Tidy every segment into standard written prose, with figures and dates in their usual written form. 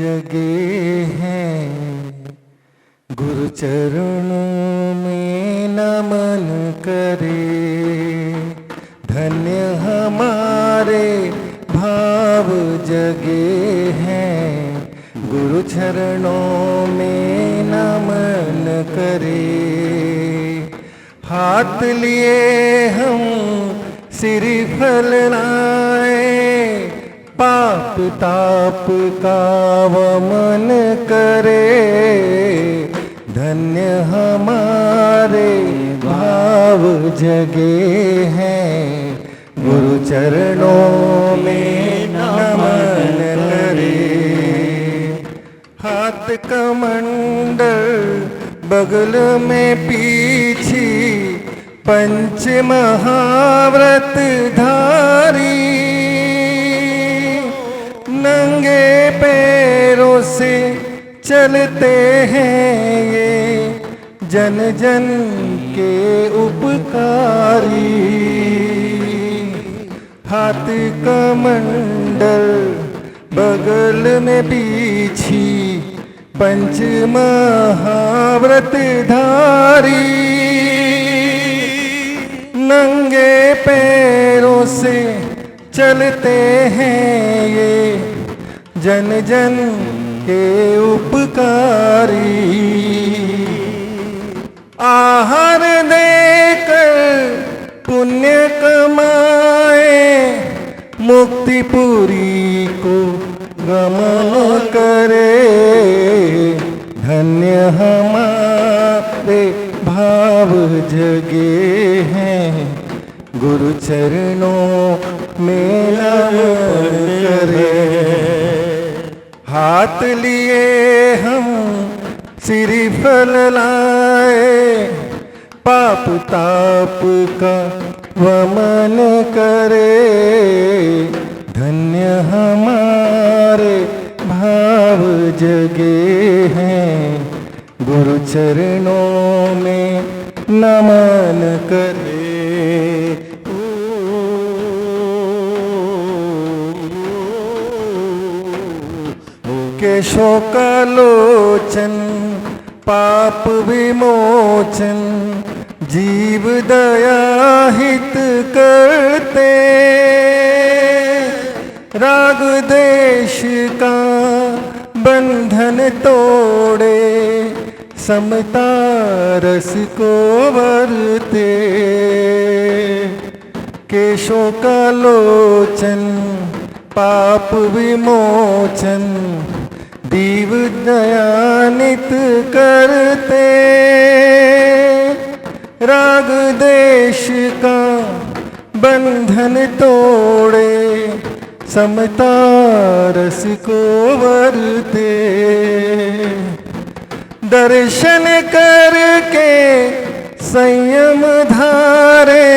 जगे हैं, गुरु चरणों में नमन करे। धन्य हमारे भाव जगे हैं, गुरु चरणों में नमन करे। हाथ लिए हम श्रीफल लाए, पाप ताप का वमन करे। धन्य हमारे भाव जगे हैं, गुरु चरणों में नमन करे। हाथ कमंडल बगल में पीछी, पंच महाव्रत धारी। नंगे पैरों से चलते हैं ये, जन जन के उपकारी। हाथ कमंडल बगल में पीछी, पंच महाव्रत धारी। नंगे पैरों से चलते हैं ये, जन जन के उपकारी। आहार देकर पुण्य कमाए, मुक्तिपुरी को गमन करे। धन्य हमारे भाव जगे हैं, गुरु चरणों में नमन करे। हाथ लिए हम श्रीफल लाए, पाप ताप का वमन करे। धन्य हमारे भाव जगे हैं, गुरु चरणों में नमन करे। केशों का लोचन पाप विमोचन, जीव दया हित करते। राग देश का बंधन तोड़े, समता रस को वरते। केशों का लोचन पाप विमोचन, दीव दयानित करते। राग देश का बंधन तोड़े, समता रस को वरते। दर्शन करके संयम धारे,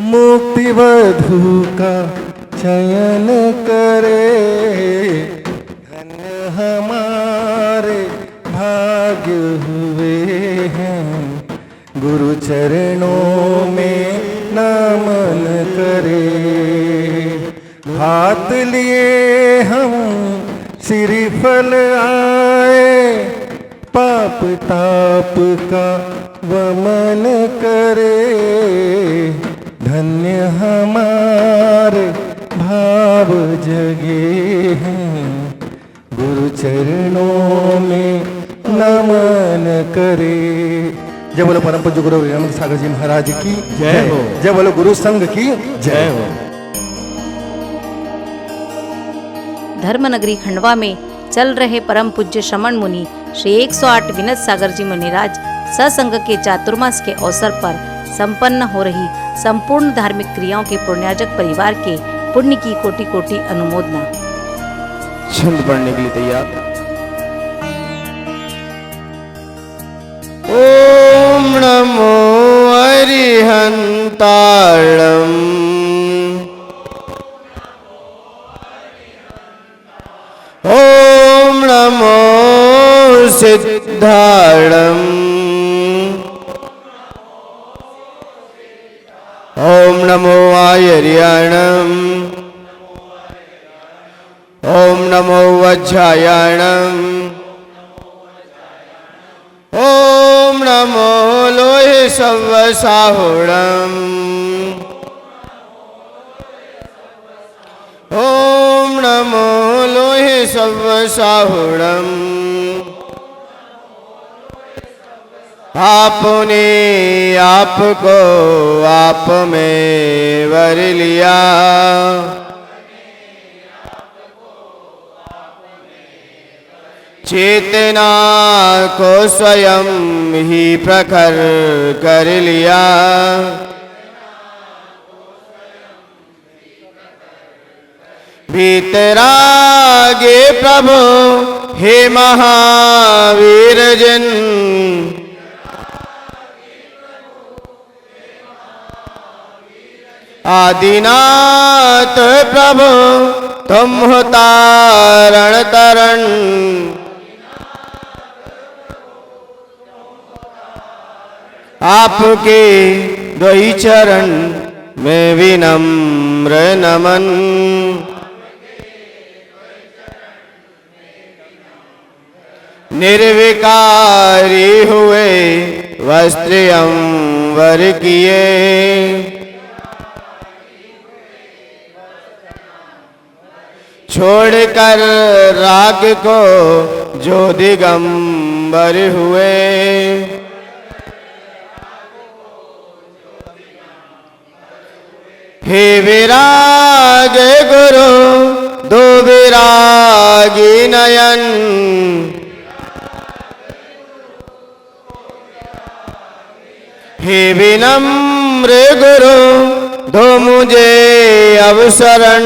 मुक्ति वधु का चयन करे। धन्य हमारे भाग्य हुए हैं, गुरु चरणों में नमन करे। हाथ लिए हम श्रीफल आए, पाप ताप का वमन करे। धन्य हमारे भाव जगे हैं, गुरु चरणों में नमन करे। जय बोलो परम पूज्य गुरु रामानंद सागर जी महाराज की जय हो। जय बोलो गुरु संघ की जय हो। धर्मनगरी खंडवा में चल रहे परम पूज्य श्रमण मुनि श्री 108 विनत सागर जी मुनिराज सत्संग के चातुर्मास के अवसर पर संपन्न हो रही संपूर्ण धार्मिक क्रियाओं के पुण्याजक परिवार के पुण्य की कोटि कोटि अनुमोदना। छंद पढ़ने के लिए तैयार। ओम नमो अरिहंताणं, ओम नमो सिद्धाणं, ओम नमो आयर्याणं, ओम नमो वज्र वज्रायणम् ॐ नमो लोहे सव्वसाहुणम् ॐ नमो लोहे सव्वसाहुणम् आपने आपको आप में वर लिया चेतना को स्वयं ही प्रखर कर लिया भीतरागे प्रभु हे महावीर जन आदिनाथ प्रभु तुम हो तारण तरण आपके द्वै चरण में विनम्र नमन निर्विकारी हुए वस्त्र अंबर किए छोड़कर राग को जो दिगंबर हुए हे विराग गुरु दो विरागी नयन हे विनम्र गुरु दो मुझे अवसरण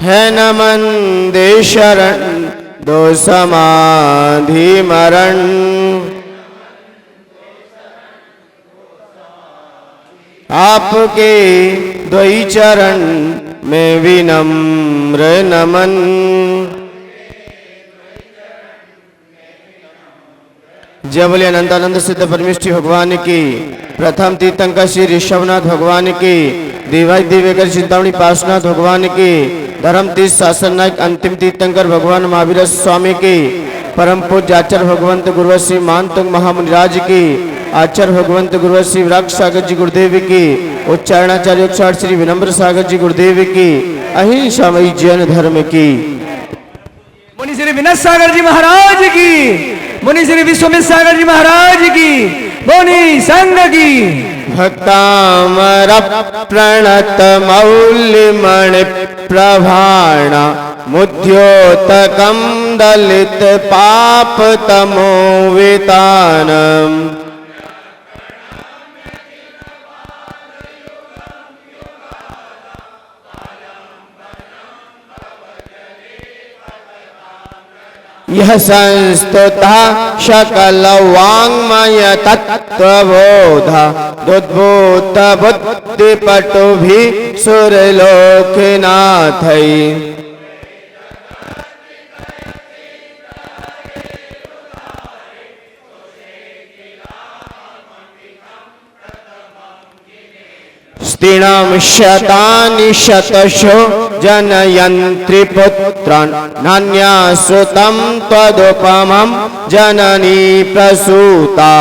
है नमन दे शरण दो समाधि मरण आपके द्वै चरण में विनम्र नमन जय बोले अनंतानंद सिद्ध परमेष्ठी भगवान की प्रथम तीर्थंकर श्री ऋषभनाथ भगवान की दिवाई दिव्यकर चिंतामणि पार्श्वनाथ भगवान की धर्म तीर्थ शासन नायक अंतिम तीर्थंकर भगवान महावीर स्वामी की परम पूज्य आचार्य भगवंत गुरुवर श्री मानतुंग महामुनिराज की आचार्य भगवंत गुरुवर श्री विराट सागर जी गुरुदेव की उच्चारणाचार्य योगसार श्री विनम्र सागर जी गुरुदेव की अहिंसामयी जैन धर्म की मुनि श्री विनय सागर जी महाराज की मुनि श्री विश्वमित्र सागर जी महाराज की मुनि संघ की भक्तामर प्रणत मौल्यमणि प्रभाण मुद्योतकं दलित पाप तमो वितानम यह संस्तुता शकल वाङ्मय तत्वबोध दुद्भूत बुद्धि पटु भी सुरलोकनाथै स्त्रीणां शतानि शतशो जनयन्ति पुत्रान् नान्याश्रुतं त्वदुपमं जननी प्रसूता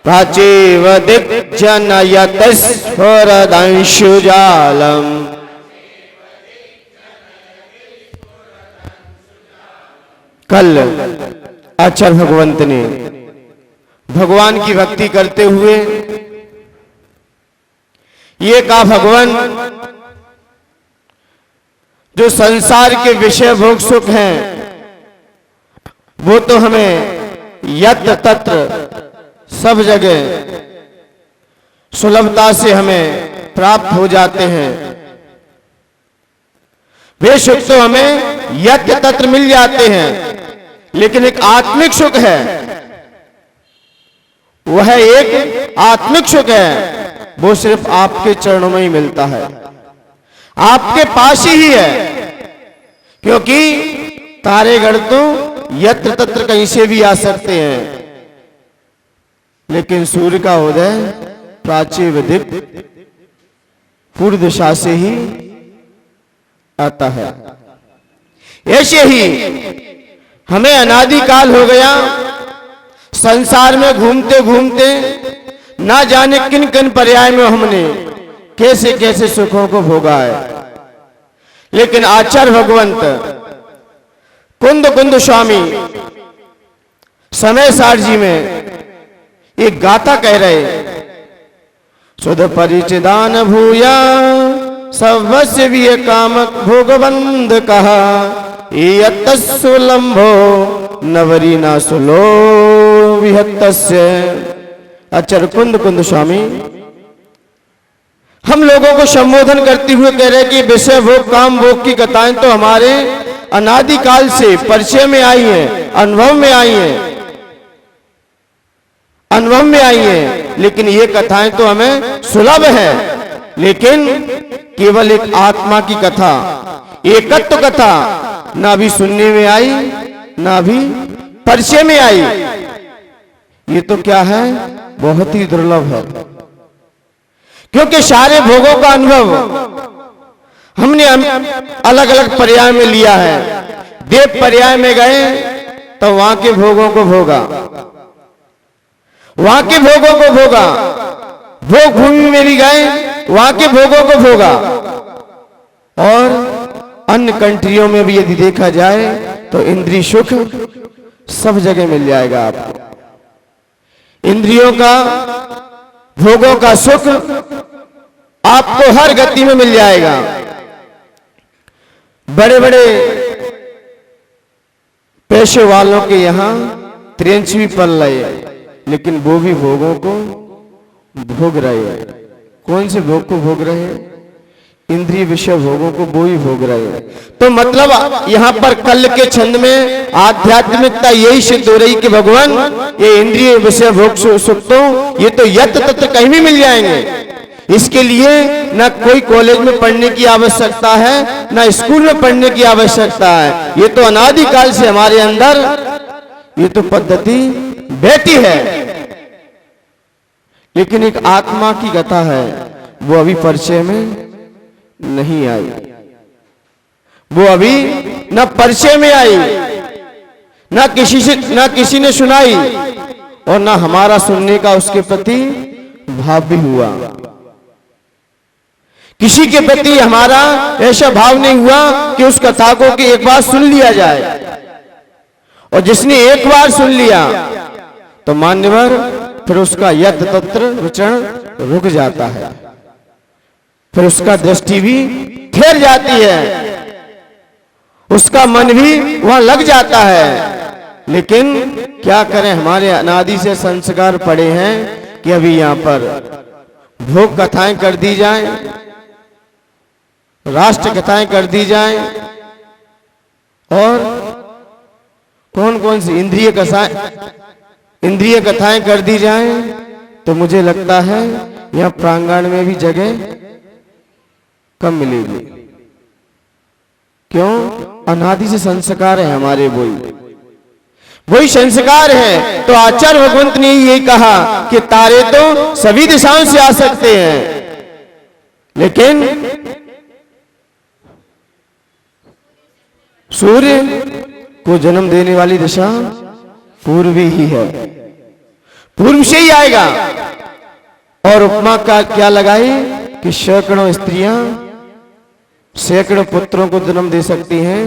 प्राचीव दिग्जनयत स्फुरदंशुजालम् कल आचार्य भगवंत ने भगवान की भक्ति करते हुए ये कहा, भगवान जो संसार के विषय भोग सुख हैं वो तो हमें यत्र तत्र सब जगह सुलभता से हमें प्राप्त हो जाते हैं। वे सुख तो हमें यत्र तत्र मिल जाते हैं, लेकिन एक आत्मिक सुख है, वह एक आत्मिक सुख है, वो सिर्फ आपके चरणों में ही मिलता है, आपके पास ही है। क्योंकि तारेगढ़ तो यत्र तत्र कहीं से भी आ सकते हैं, लेकिन सूर्य का उदय प्राच्य विदित पूर्व दिशा से ही आता है। ऐसे ही हमें अनादिकाल हो गया संसार में घूमते घूमते, ना जाने किन किन पर्याय में हमने कैसे कैसे सुखों को भोगा है। लेकिन आचार्य भगवंत कुंद कुंद स्वामी समय सार जी में एक गाथा कह रहे, सुध परिचिदान भूया सर्वस्य भी कामक भोगबंध कहा, यत्तस्सुलंभो नवरी ना सुलो विहत्तस्य। आचार्य कुंद कुंद स्वामी हम लोगों को संबोधन करते हुए कह रहे कि विषय भोग काम भोग की कथाएं तो हमारे अनादिकाल से परिचय में आई है, अनुभव में आई है, अनुभव में आई है। लेकिन ये कथाएं तो हमें सुलभ है, लेकिन केवल एक आत्मा की कथा, एकत्व कथा ना भी सुनने में आई, ना भी परिचय में आई। ये तो क्या है, बहुत ही दुर्लभ है। क्योंकि सारे भोगों का अनुभव हमने अलग अलग पर्याय में लिया है। देव पर्याय में गए तो वहां के भोगों को भोगा, वहां के भोगों को भोगा। भोग भूमि में भी गए, वहां के भोगों को भोगा। और अन्य कंट्रियों में भी यदि देखा जाए तो इंद्रिय सुख सब जगह मिल जाएगा आपको। इंद्रियों का, भोगों का सुख आपको हर गति में मिल जाएगा। बड़े बड़े पैसे वालों के यहां त्रेंच भी पल रहे हैं, लेकिन वो भी भोगों को भोग रहे हैं। कौन से भोग को भोग रहे हैं? इंद्रिय विषय भोगों को वो ही भोग रहे हैं। तो मतलब यहां पर कल के छंद में आध्यात्मिकता यही सिद्ध हो रही कि भगवान ये इंद्रिय विषय भोग सुख तो ये तो यत्र तत्र कहीं भी मिल जाएंगे। इसके लिए ना कोई कॉलेज में पढ़ने की आवश्यकता है, ना स्कूल में पढ़ने की आवश्यकता है। ये तो अनादिकाल से हमारे अंदर ये तो पद्धति बैठी है। लेकिन एक आत्मा की कथा है, वो अभी परिचय में नहीं आई, वो अभी न परिचय में आई, ना किसी ने सुनाई, और ना हमारा सुनने का उसके प्रति भाव भी हुआ। किसी के प्रति हमारा ऐसा भाव नहीं हुआ कि उस कथा को कि एक बार सुन लिया जाए। और जिसने एक बार सुन लिया तो मान्यवर फिर उसका यत्र तत्र विचरण रुक जाता है, फिर उसका दृष्टि भी ठहर जाती है, उसका मन भी वहां लग जाता है। लेकिन क्या करें, हमारे अनादि से संस्कार पड़े हैं कि अभी यहां पर भोग कथाएं कर दी जाएं, राष्ट्र कथाएं कर दी जाएं, और कौन कौन सी इंद्रिय कथाएं कर दी जाएं। तो मुझे लगता है यहां प्रांगण में भी जगह कम मिलेगी। क्यों? अनादि से संस्कार है हमारे, वही संस्कार है। तो आचार्य भगवंत ने यही कहा कि तारे तो सभी दिशाओं से आ सकते हैं, लेकिन सूर्य को जन्म देने वाली दिशा पूर्वी ही है, पूर्व से ही आएगा। और उपमा का क्या लगाई कि सैकड़ों स्त्रियां सैकड़ों पुत्रों को जन्म दे सकती हैं,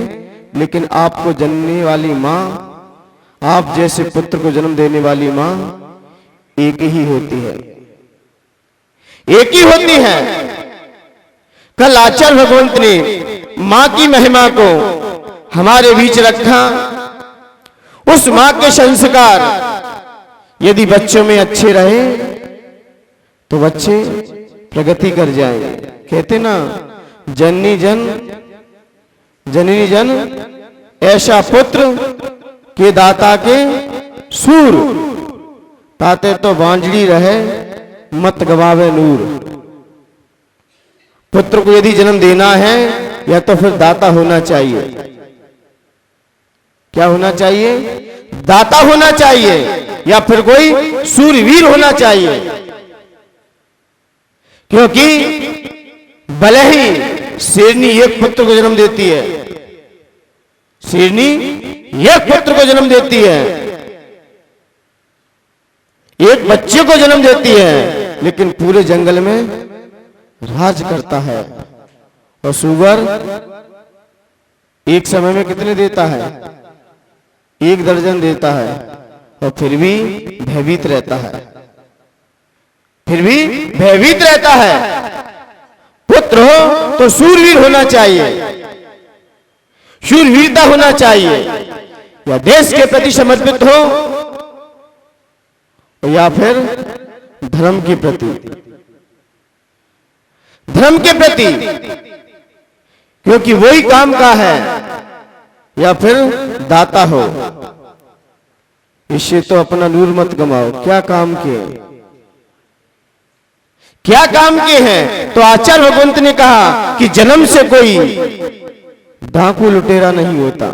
लेकिन आपको जनने वाली मां, आप जैसे पुत्र को जन्म देने वाली मां एक ही होती है, एक ही होती है। कल आचार्य भगवंत ने मां की महिमा को हमारे बीच रखा। उस मां के संस्कार यदि बच्चों में अच्छे रहे तो बच्चे प्रगति कर जाएंगे। कहते ना, जननी जन ऐसा पुत्र के दाता के सूर, ताते तो बांझड़ी रहे मत गवावे नूर। पुत्र को यदि जन्म देना है या तो फिर दाता होना चाहिए। क्या होना चाहिए? दाता होना चाहिए, या फिर कोई सूरवीर होना चाहिए। क्योंकि भले ही शेरनी एक पुत्र को जन्म देती है, शेरनी एक पुत्र को जन्म देती है, एक बच्चे को जन्म देती है, लेकिन पूरे जंगल में राज करता है। और सुअर एक समय में कितने देता है? 1 दर्जन देता है, और फिर भी भयभीत रहता है, फिर भी भयभीत रहता है। पुत्र हो तो शूरवीर होना चाहिए, शूरवीरता होना चाहिए, या देश के प्रति समर्पित हो, या फिर धर्म के प्रति, धर्म के प्रति, क्योंकि वही काम का है, या फिर दाता हो। इससे तो अपना नूर मत गमाओ। क्या काम के, क्या काम के हैं? तो आचार्य भगवंत ने कहा कि जन्म से कोई डाकू लुटेरा नहीं होता,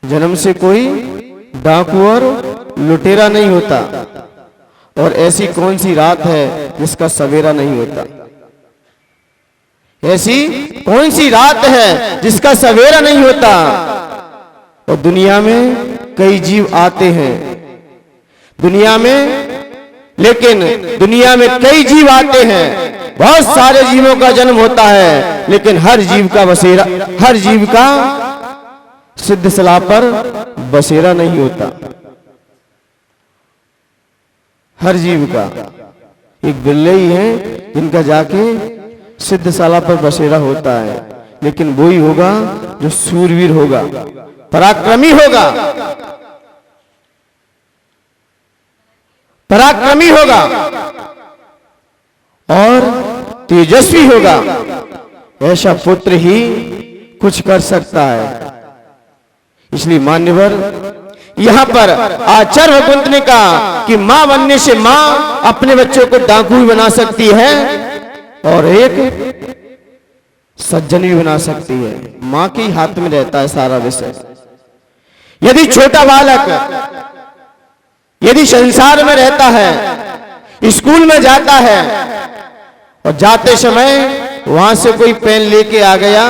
जन्म से कोई डाकू और लुटेरा नहीं होता। और ऐसी कौन सी रात है जिसका सवेरा नहीं होता? ऐसी कौन सी रात है जिसका सवेरा नहीं होता? और दुनिया में कई जीव आते हैं, दुनिया में, लेकिन दुनिया में कई जीव आते हैं, बहुत सारे जीवों का जन्म होता है, लेकिन हर जीव का बसेरा, हर जीव का सिद्ध सलाह पर बसेरा नहीं होता। हर जीव का एक बिल्ले ही है जिनका जाके सिद्धशाला पर बसेरा होता है, लेकिन वही होगा जो सूरवीर होगा, पराक्रमी होगा, पराक्रमी होगा और तेजस्वी होगा। ऐसा पुत्र ही कुछ कर सकता है। इसलिए मान्यवर, यहां पर आचार्य भगवंत ने कहा कि मां बनने से मां अपने बच्चों को डाकू भी बना सकती है और एक सज्जन भी बना सकती है। मां के हाथ में रहता है सारा विषय। यदि छोटा बालक यदि संसार में रहता है, स्कूल में जाता है, और जाते समय वहां से कोई पेन लेके आ गया,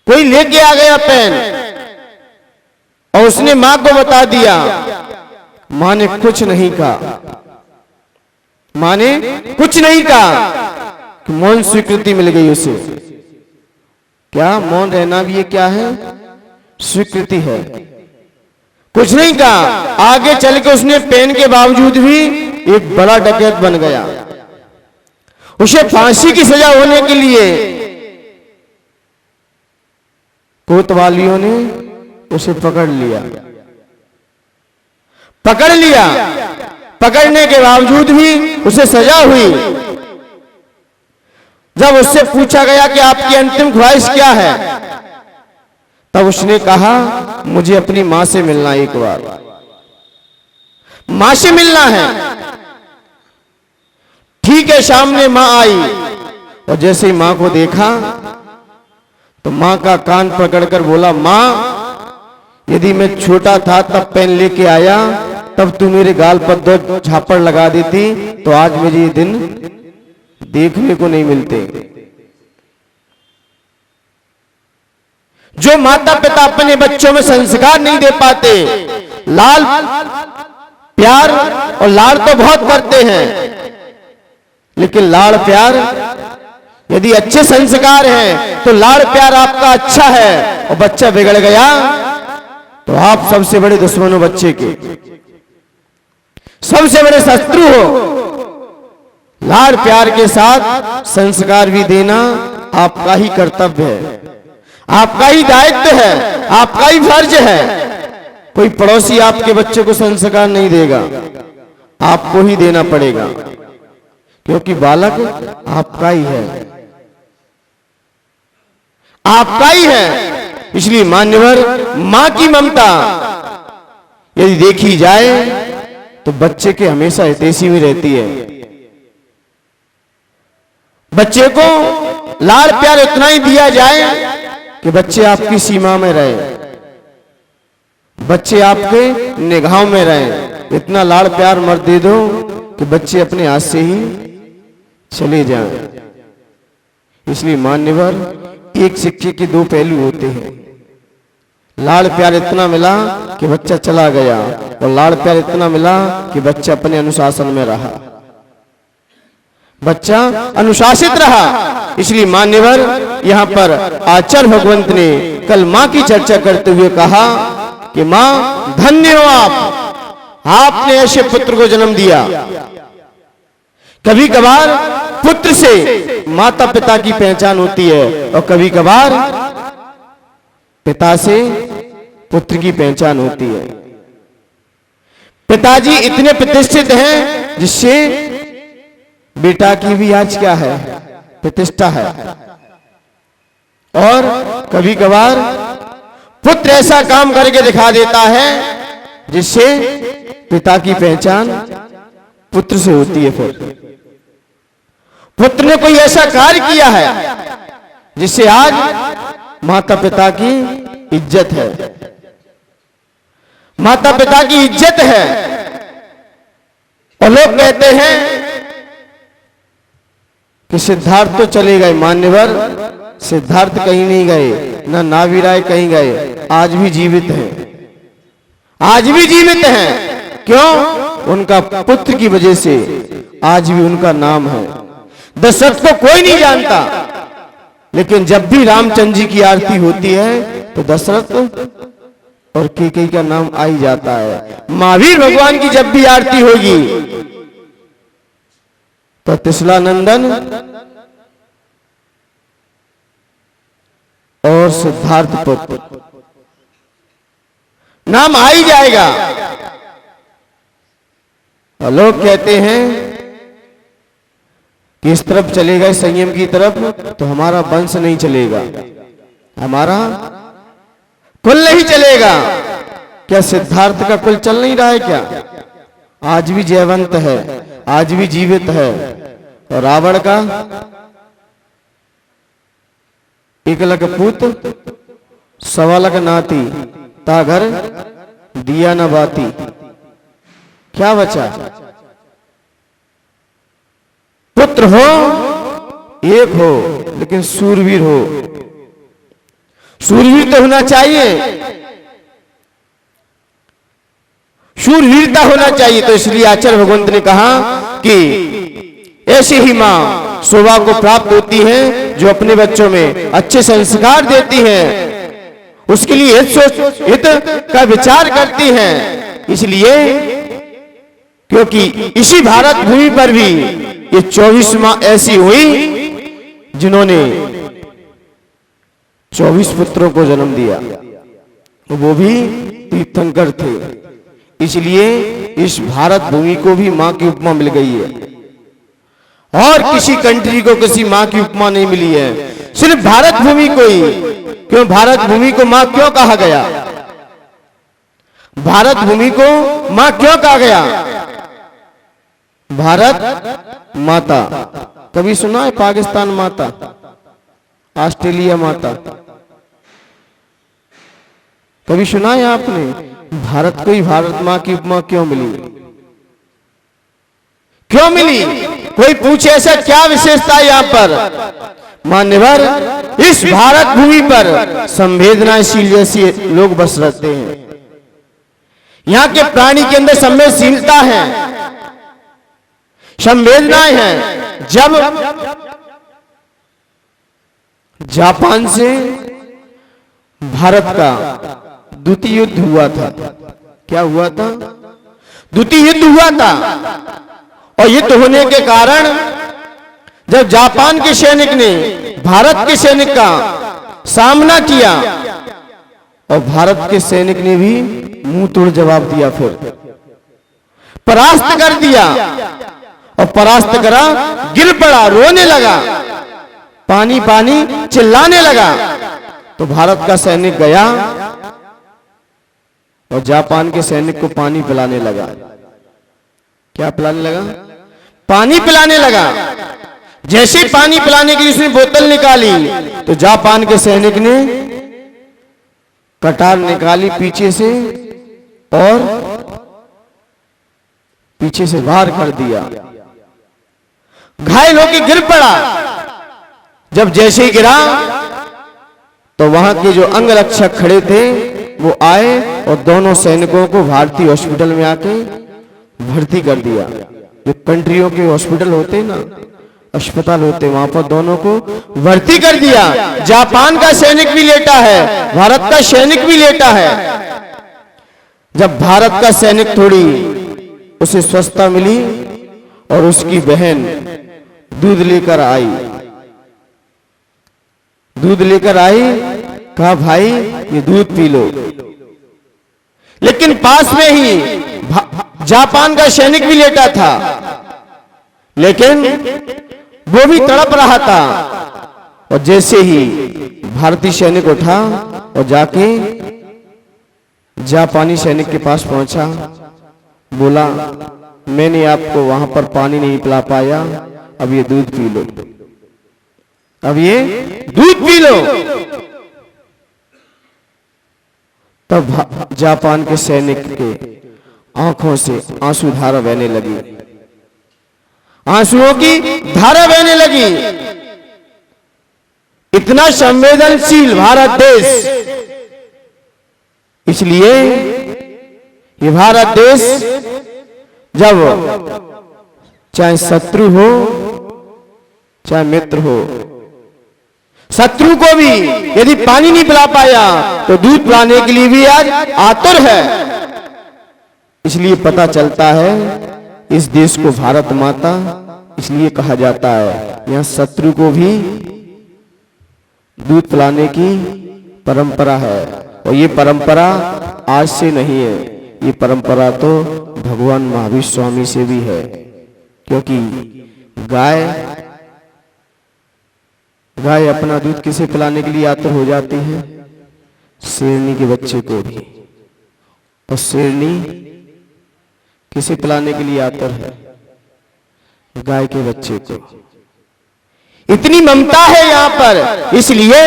कोई लेके आ गया पेन, और उसने मां को बता दिया, मां ने कुछ नहीं कहा, मां ने कुछ नहीं कहा, कि मौन स्वीकृति मिल गई उसे। क्या मौन रहना भी ये क्या है? स्वीकृति है। कुछ नहीं कहा, आगे चल के उसने पेन के बावजूद भी एक बड़ा डकैत बन गया। उसे फांसी की सजा होने के लिए कोतवालियों ने उसे पकड़ लिया। पकड़ लिया, पकड़ने के बावजूद भी उसे सजा हुई। जब उससे पूछा गया कि आपकी अंतिम ख्वाहिश क्या है, तब उसने कहा, मुझे अपनी मां से मिलना, एक बार मां से मिलना है। ठीक है, सामने मां आई, और जैसे ही मां को देखा तो मां का कान पकड़कर बोला, मां, यदि मैं छोटा था तब पेन लेके आया, तब तू मेरे गाल पर 2 झापड़ लगा देती, तो आज मुझे ये दिन देखने को नहीं मिलते। जो माता पिता अपने बच्चों में संस्कार नहीं दे पाते, लाल प्यार और लाड़ तो बहुत करते हैं, लेकिन लाड़ प्यार, यदि अच्छे संस्कार हैं तो लाड़ प्यार आपका अच्छा है, और बच्चा बिगड़ गया तो आप सबसे बड़े दुश्मन हो बच्चे के, सबसे बड़े शत्रु हो। लाड़ प्यार के साथ संस्कार भी देना आपका ही कर्तव्य है, आपका ही दायित्व है, आपका ही फर्ज है। कोई पड़ोसी आपके बच्चे को संस्कार नहीं देगा, आपको ही देना पड़ेगा, क्योंकि बालक आपका ही है, आपका ही है। इसलिए मान्यवर, मां की ममता यदि देखी जाए तो बच्चे के हमेशा हितैषी में रहती है। बच्चे को लाड़ प्यार इतना ही दिया जाए कि बच्चे आपकी सीमा में रहे, बच्चे आपके निगाहों में रहे। इतना लाड़ प्यार मत दे दो कि बच्चे अपने हाथ से ही चले जाएं। इसलिए मान्यवर, एक सिक्के के दो पहलू होते हैं। लाड़ प्यार इतना मिला कि बच्चा चला गया, और लाड़ प्यार इतना मिला कि बच्चा अपने अनुशासन में रहा, बच्चा अनुशासित रहा। इसलिए मान्यवर, यहाँ पर आचार्य भगवंत ने कल माँ की चर्चा करते हुए कहा कि माँ धन्य हो आपने ऐसे पुत्र को जन्म दिया। कभी कभार पुत्र से माता पिता की पहचान होती है, और कभी कभार पिता से पुत्र की पहचान होती है। पिताजी इतने प्रतिष्ठित हैं जिससे बेटा की भी आज क्या है, प्रतिष्ठा है। और कभी कभार पुत्र ऐसा काम करके दिखा देता है जिससे पिता की पहचान पुत्र से होती है। फिर पुत्र ने कोई ऐसा कार्य किया है जिससे आज माता पिता की इज्जत है, माता पिता की इज्जत है। और लोग कहते हैं कि सिद्धार्थ तो चले गए। मान्यवर, सिद्धार्थ कहीं नहीं गए, ना नाभिराय कहीं गए, आज भी जीवित हैं, आज भी जीवित हैं। क्यों? उनका पुत्र की वजह से आज भी उनका नाम है। दशरथ को कोई नहीं जानता, लेकिन जब भी रामचंद्र जी की आरती होती है तो दशरथ और कैकेयी का नाम आ ही जाता है। महावीर भगवान की जब भी आरती होगी तो त्रिशूलानंदन और सिद्धार्थ पुत्र नाम आ ही जाएगा। और लोग कहते हैं कि इस तरफ चले गए संयम की तरफ तो हमारा वंश नहीं चलेगा, हमारा कुल नहीं चलेगा। क्या सिद्धार्थ का कुल चल नहीं रहा है क्या? आज भी जयवंत है, आज भी जीवित है। और रावण का एक लख पुत सवा लख नाती, ता घर दिया न बाती। क्या बचा? पुत्र हो एक हो, लेकिन सूरवीर हो। सूरवीर तो होना चाहिए, शूरवीरता होना चाहिए। तो इसलिए आचार्य भगवंत ने कहा कि ऐसे ही मां शोभा को प्राप्त होती है जो अपने बच्चों में अच्छे संस्कार देती हैं, उसके लिए हित का विचार करती हैं। इसलिए क्योंकि इसी भारत भूमि पर भी ये 24 मां ऐसी हुई जिन्होंने 24 पुत्रों को जन्म दिया, वो भी तीर्थंकर थे। इसलिए इस भारत भूमि को भी मां की उपमा मिल गई है, और किसी कंट्री को किसी मां की उपमा नहीं मिली है, सिर्फ भारत भूमि को ही। क्यों भारत भूमि को मां क्यों कहा गया? भारत भूमि को मां क्यों कहा गया? भारत माता। कभी सुना है पाकिस्तान माता, ऑस्ट्रेलिया माता? कभी सुना है आपने? भारत को ही भारत मां की उपमा क्यों मिली? क्यों मिली? कोई पूछे ऐसा क्या विशेषता है यहाँ पर? मान्यवर, इस भारत भूमि पर संवेदनाशील जैसे लोग बस रहते हैं। यहाँ के प्राणी के अंदर संवेदनशीलता है, संवेदनाएं हैं। जब जापान से भारत का द्वितीय युद्ध हुआ था, क्या हुआ था? द्वितीय युद्ध हुआ था। और युद्ध होने के कारण जब जापान के सैनिक ने भारत के सैनिक का सामना किया, और भारत के सैनिक ने भी मुंह तोड़ जवाब दिया, फिर परास्त कर दिया। और परास्त करा, गिर पड़ा, रोने लगा, पानी पानी चिल्लाने लगा। तो भारत का सैनिक गया और जापान के सैनिक को पानी पिलाने लगा। क्या पिलाने लगा? पानी पिलाने लगा। जैसे पानी पिलाने के लिए उसने बोतल निकाली तो जापान के सैनिक ने कटार निकाली पीछे से और पीछे से वार कर दिया। घायल होकर गिर पड़ा। जब जैसे ही गिरा तो वहां के जो अंगरक्षक खड़े थे वो आए और दोनों सैनिकों को भारतीय हॉस्पिटल में आके भर्ती कर दिया। जो कंट्रियों के हॉस्पिटल होते ना, अस्पताल होते, वहां पर दोनों को भर्ती कर दिया। जापान का सैनिक भी लेटा है, भारत का सैनिक भी लेटा है। जब भारत का सैनिक थोड़ी उसे स्वस्थता मिली और उसकी बहन दूध लेकर आई, कहा भाई ये दूध पी लो। लेकिन पास में ही जापान का सैनिक भी लेटा था, लेकिन वो भी तड़प रहा था। और जैसे ही भारतीय सैनिक उठा और जाके जापानी सैनिक के पास पहुंचा, बोला मैंने आपको वहां पर पानी नहीं पिला पाया, अब ये दूध पी लो, अब ये दूध पी लो। तब जापान के सैनिक के आंखों से आंसू धारा बहने लगी, आंसुओं की धारा बहने लगी। इतना संवेदनशील भारत देश, इसलिए ये भारत देश जब चाहे शत्रु हो चाहे मित्र हो, शत्रु को भी यदि पानी नहीं पिला पाया तो दूध पिलाने के लिए भी आज आतुर है। इसलिए पता चलता है इस देश को भारत माता इसलिए कहा जाता है। यहां शत्रु को भी दूध पिलाने की परंपरा है, और ये परंपरा आज से नहीं है, ये परंपरा तो भगवान महावीर स्वामी से भी है। क्योंकि गाय अपना दूध किसे पिलाने के लिए आतुर हो जाती है? शेरनी के बच्चे को भी। और शेरनी किसे पिलाने के लिए आतुर है? गाय के बच्चे को। इतनी ममता है यहाँ पर, इसलिए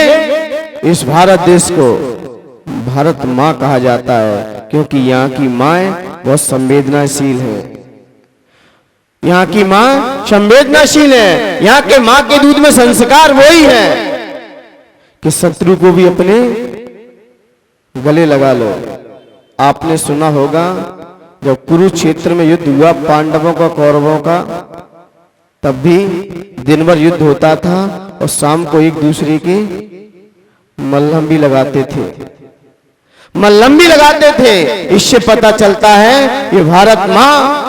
इस भारत देश को भारत माँ कहा जाता है। क्योंकि यहाँ की माँ बहुत संवेदनाशील है, यहाँ की माँ संवेदनाशील है। यहाँ के माँ के दूध में संस्कार वही है कि शत्रु को भी अपने गले लगा लो। आपने सुना होगा जब कुरुक्षेत्र में युद्ध हुआ पांडवों का कौरवों का, तब भी दिन भर युद्ध होता था और शाम को एक दूसरे की मल्लम भी लगाते थे। इससे पता चलता है ये भारत माँ,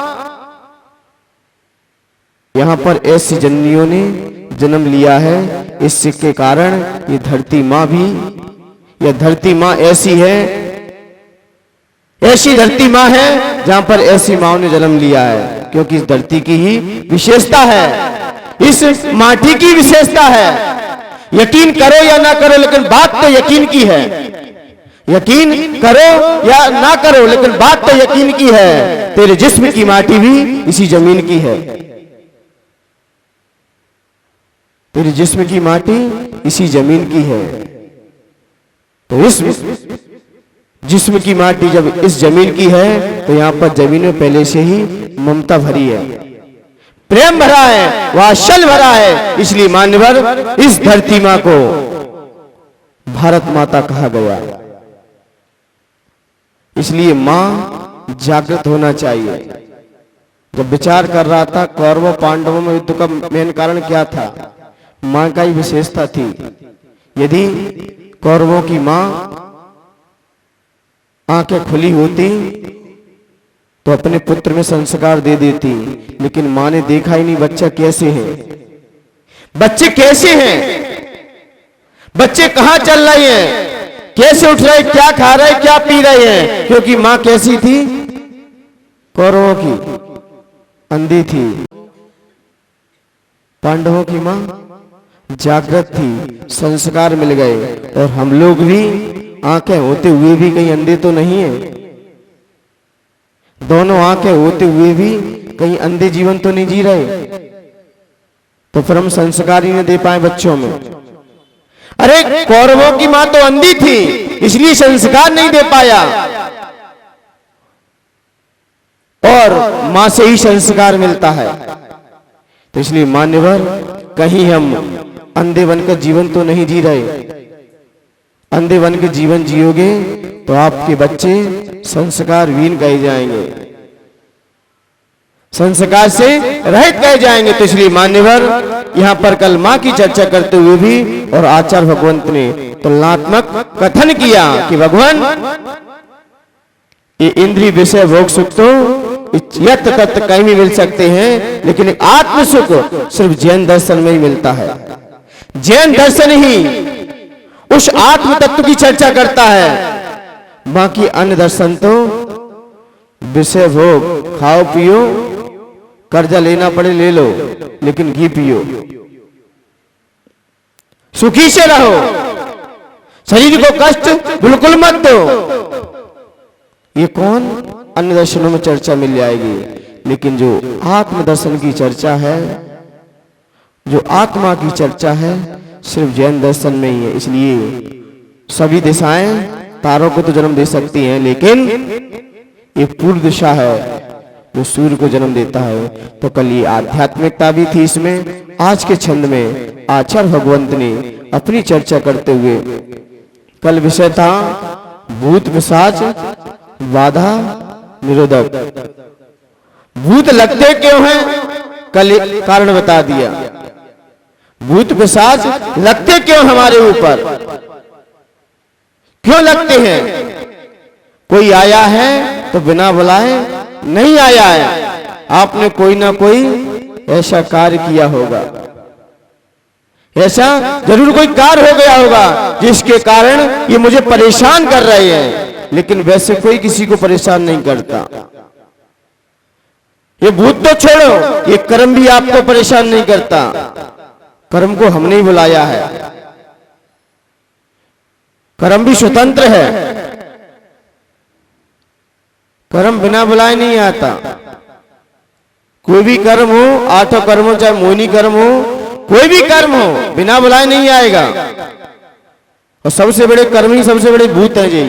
यहाँ पर ऐसी जननियों ने जन्म लिया है। इसके कारण ये धरती माँ भी, यह धरती माँ ऐसी है, ऐसी धरती माँ है जहां पर ऐसी माँ ने जन्म लिया है। क्योंकि इस धरती की ही विशेषता है, इस माटी की विशेषता है। यकीन करो या ना करो, लेकिन बात तो यकीन की है। यकीन करो या ना करो, लेकिन बात तो यकीन की है। तेरे जिस्म की माटी भी इसी जमीन की है, तेरे जिस्म की माटी इसी जमीन की है। तो इस जिस्म की माटी जब इस जमीन की है तो यहाँ पर जमीन में पहले से ही ममता भरी है, प्रेम भरा है, वात्सल्य भरा है। इसलिए मान्यवर इस धरती माँ को भारत माता कहा गया। इसलिए माँ जागृत होना चाहिए। जब विचार कर रहा था कौरवों पांडवों में युद्ध का मेन कारण क्या था? माँ का ही विशेषता थी। यदि कौरवों की माँ आंखें खुली होती तो अपने पुत्र में संस्कार दे देती, लेकिन माँ ने देखा ही नहीं बच्चा कैसे है, बच्चे कैसे हैं, बच्चे कहां चल रहे हैं, कैसे उठ रहे, क्या खा रहे, क्या पी रहे हैं। क्योंकि माँ कैसी थी? कौरवों की अंधी थी, पांडवों की माँ जागृत थी, संस्कार मिल गए। और हम लोग भी आंखें होते हुए भी कहीं अंधे तो नहीं है, दोनों आंखें होते हुए भी कहीं अंधे जीवन तो नहीं जी रहे। तो फिर हम संस्कार ही नहीं दे पाए बच्चों में। अरे कौरवों की मां तो अंधी थी, इसलिए संस्कार नहीं दे पाया, और मां से ही संस्कार मिलता है। तो इसलिए मान्यवर, कहीं हम अंधे बनकर जीवन तो नहीं जी रहे। अंधे बन के जीवन जियोगे तो आपके बच्चे संस्कारहीन कहे जाएंगे, संस्कार से रहित कहे जाएंगे। तो इसलिए मान्यवर, यहाँ पर कल मां की चर्चा करते हुए भी और आचार्य भगवंत ने तुलनात्मक कथन किया कि भगवान, ये इंद्रिय विषय भोग सुख तो यत तत्व कहीं भी मिल सकते हैं, लेकिन आत्म सुख सिर्फ जैन दर्शन में ही मिलता है। जैन दर्शन ही उस आत्म तत्व की चर्चा करता है, बाकी अन्य दर्शन तो विषय भोग, खाओ पियो, कर्जा लेना पड़े ले लो, लेकिन घी पियो, सुखी से रहो, शरीर को कष्ट बिल्कुल मत दो। ये कौन? अन्य दर्शनों में चर्चा मिल जाएगी, लेकिन जो आत्म दर्शन की चर्चा है, जो आत्मा की चर्चा है, सिर्फ जैन दर्शन में ही है। इसलिए सभी दिशाएं तारों को तो जन्म दे सकती हैं, लेकिन एक पूर्व दिशा है जो सूर्य को जन्म देता है। तो कल ये आध्यात्मिकता भी थी इसमें। आज के छंद में आचार्य भगवंत ने अपनी चर्चा करते हुए, कल विषय था भूत पिशाच बाधा निरोधक। भूत लगते क्यों हैं, कल कारण बता दिया। भूत पिशाच लगते क्यों हमारे ऊपर, क्यों लगते हैं? कोई आया है तो बिना बुलाए नहीं आया है, आपने कोई ना कोई ऐसा कार्य किया होगा, ऐसा जरूर कोई कार्य हो गया होगा जिसके कारण ये मुझे परेशान कर रहे हैं। लेकिन वैसे कोई किसी को परेशान नहीं करता। ये भूत तो छोड़ो, ये कर्म भी आपको परेशान नहीं करता। कर्म को हमने ही बुलाया है, कर्म भी स्वतंत्र है, कर्म बिना बुलाए नहीं आता। कोई भी कर्म हो, आठों कर्म हो, चाहे मोहिनी कर्म हो, कोई भी कर्म हो, बिना बुलाए नहीं आएगा। और सबसे बड़े कर्म ही सबसे बड़े भूत हैं जी,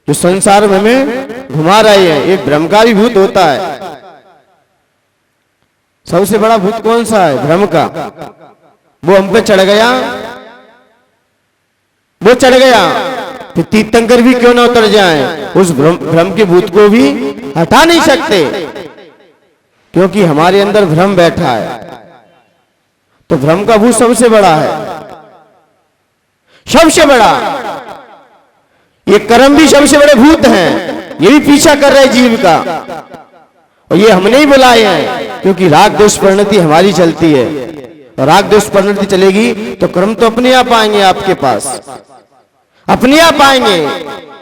जो संसार में हमें घुमा रहे हैं। एक भ्रम का भी भूत होता है। सबसे बड़ा भूत कौन सा है? भ्रम का। वो हम पे चढ़ गया, वो चढ़ गया, फिर तीर्थंकर भी क्यों ना उतर जाएं, उस भ्रम के भूत को भी हटा नहीं सकते, क्योंकि हमारे अंदर भ्रम बैठा है। तो भ्रम का भूत सबसे बड़ा है, सबसे बड़ा। ये कर्म भी सबसे बड़े भूत हैं, ये भी पीछा कर रहे जीव का। और ये हमने ही बुलाए हैं, क्योंकि राग द्वेष परिणति हमारी चलती है। और राग द्वेष परिणति चलेगी तो कर्म तो अपने आप आएंगे आपके पास, अपने आप आएंगे।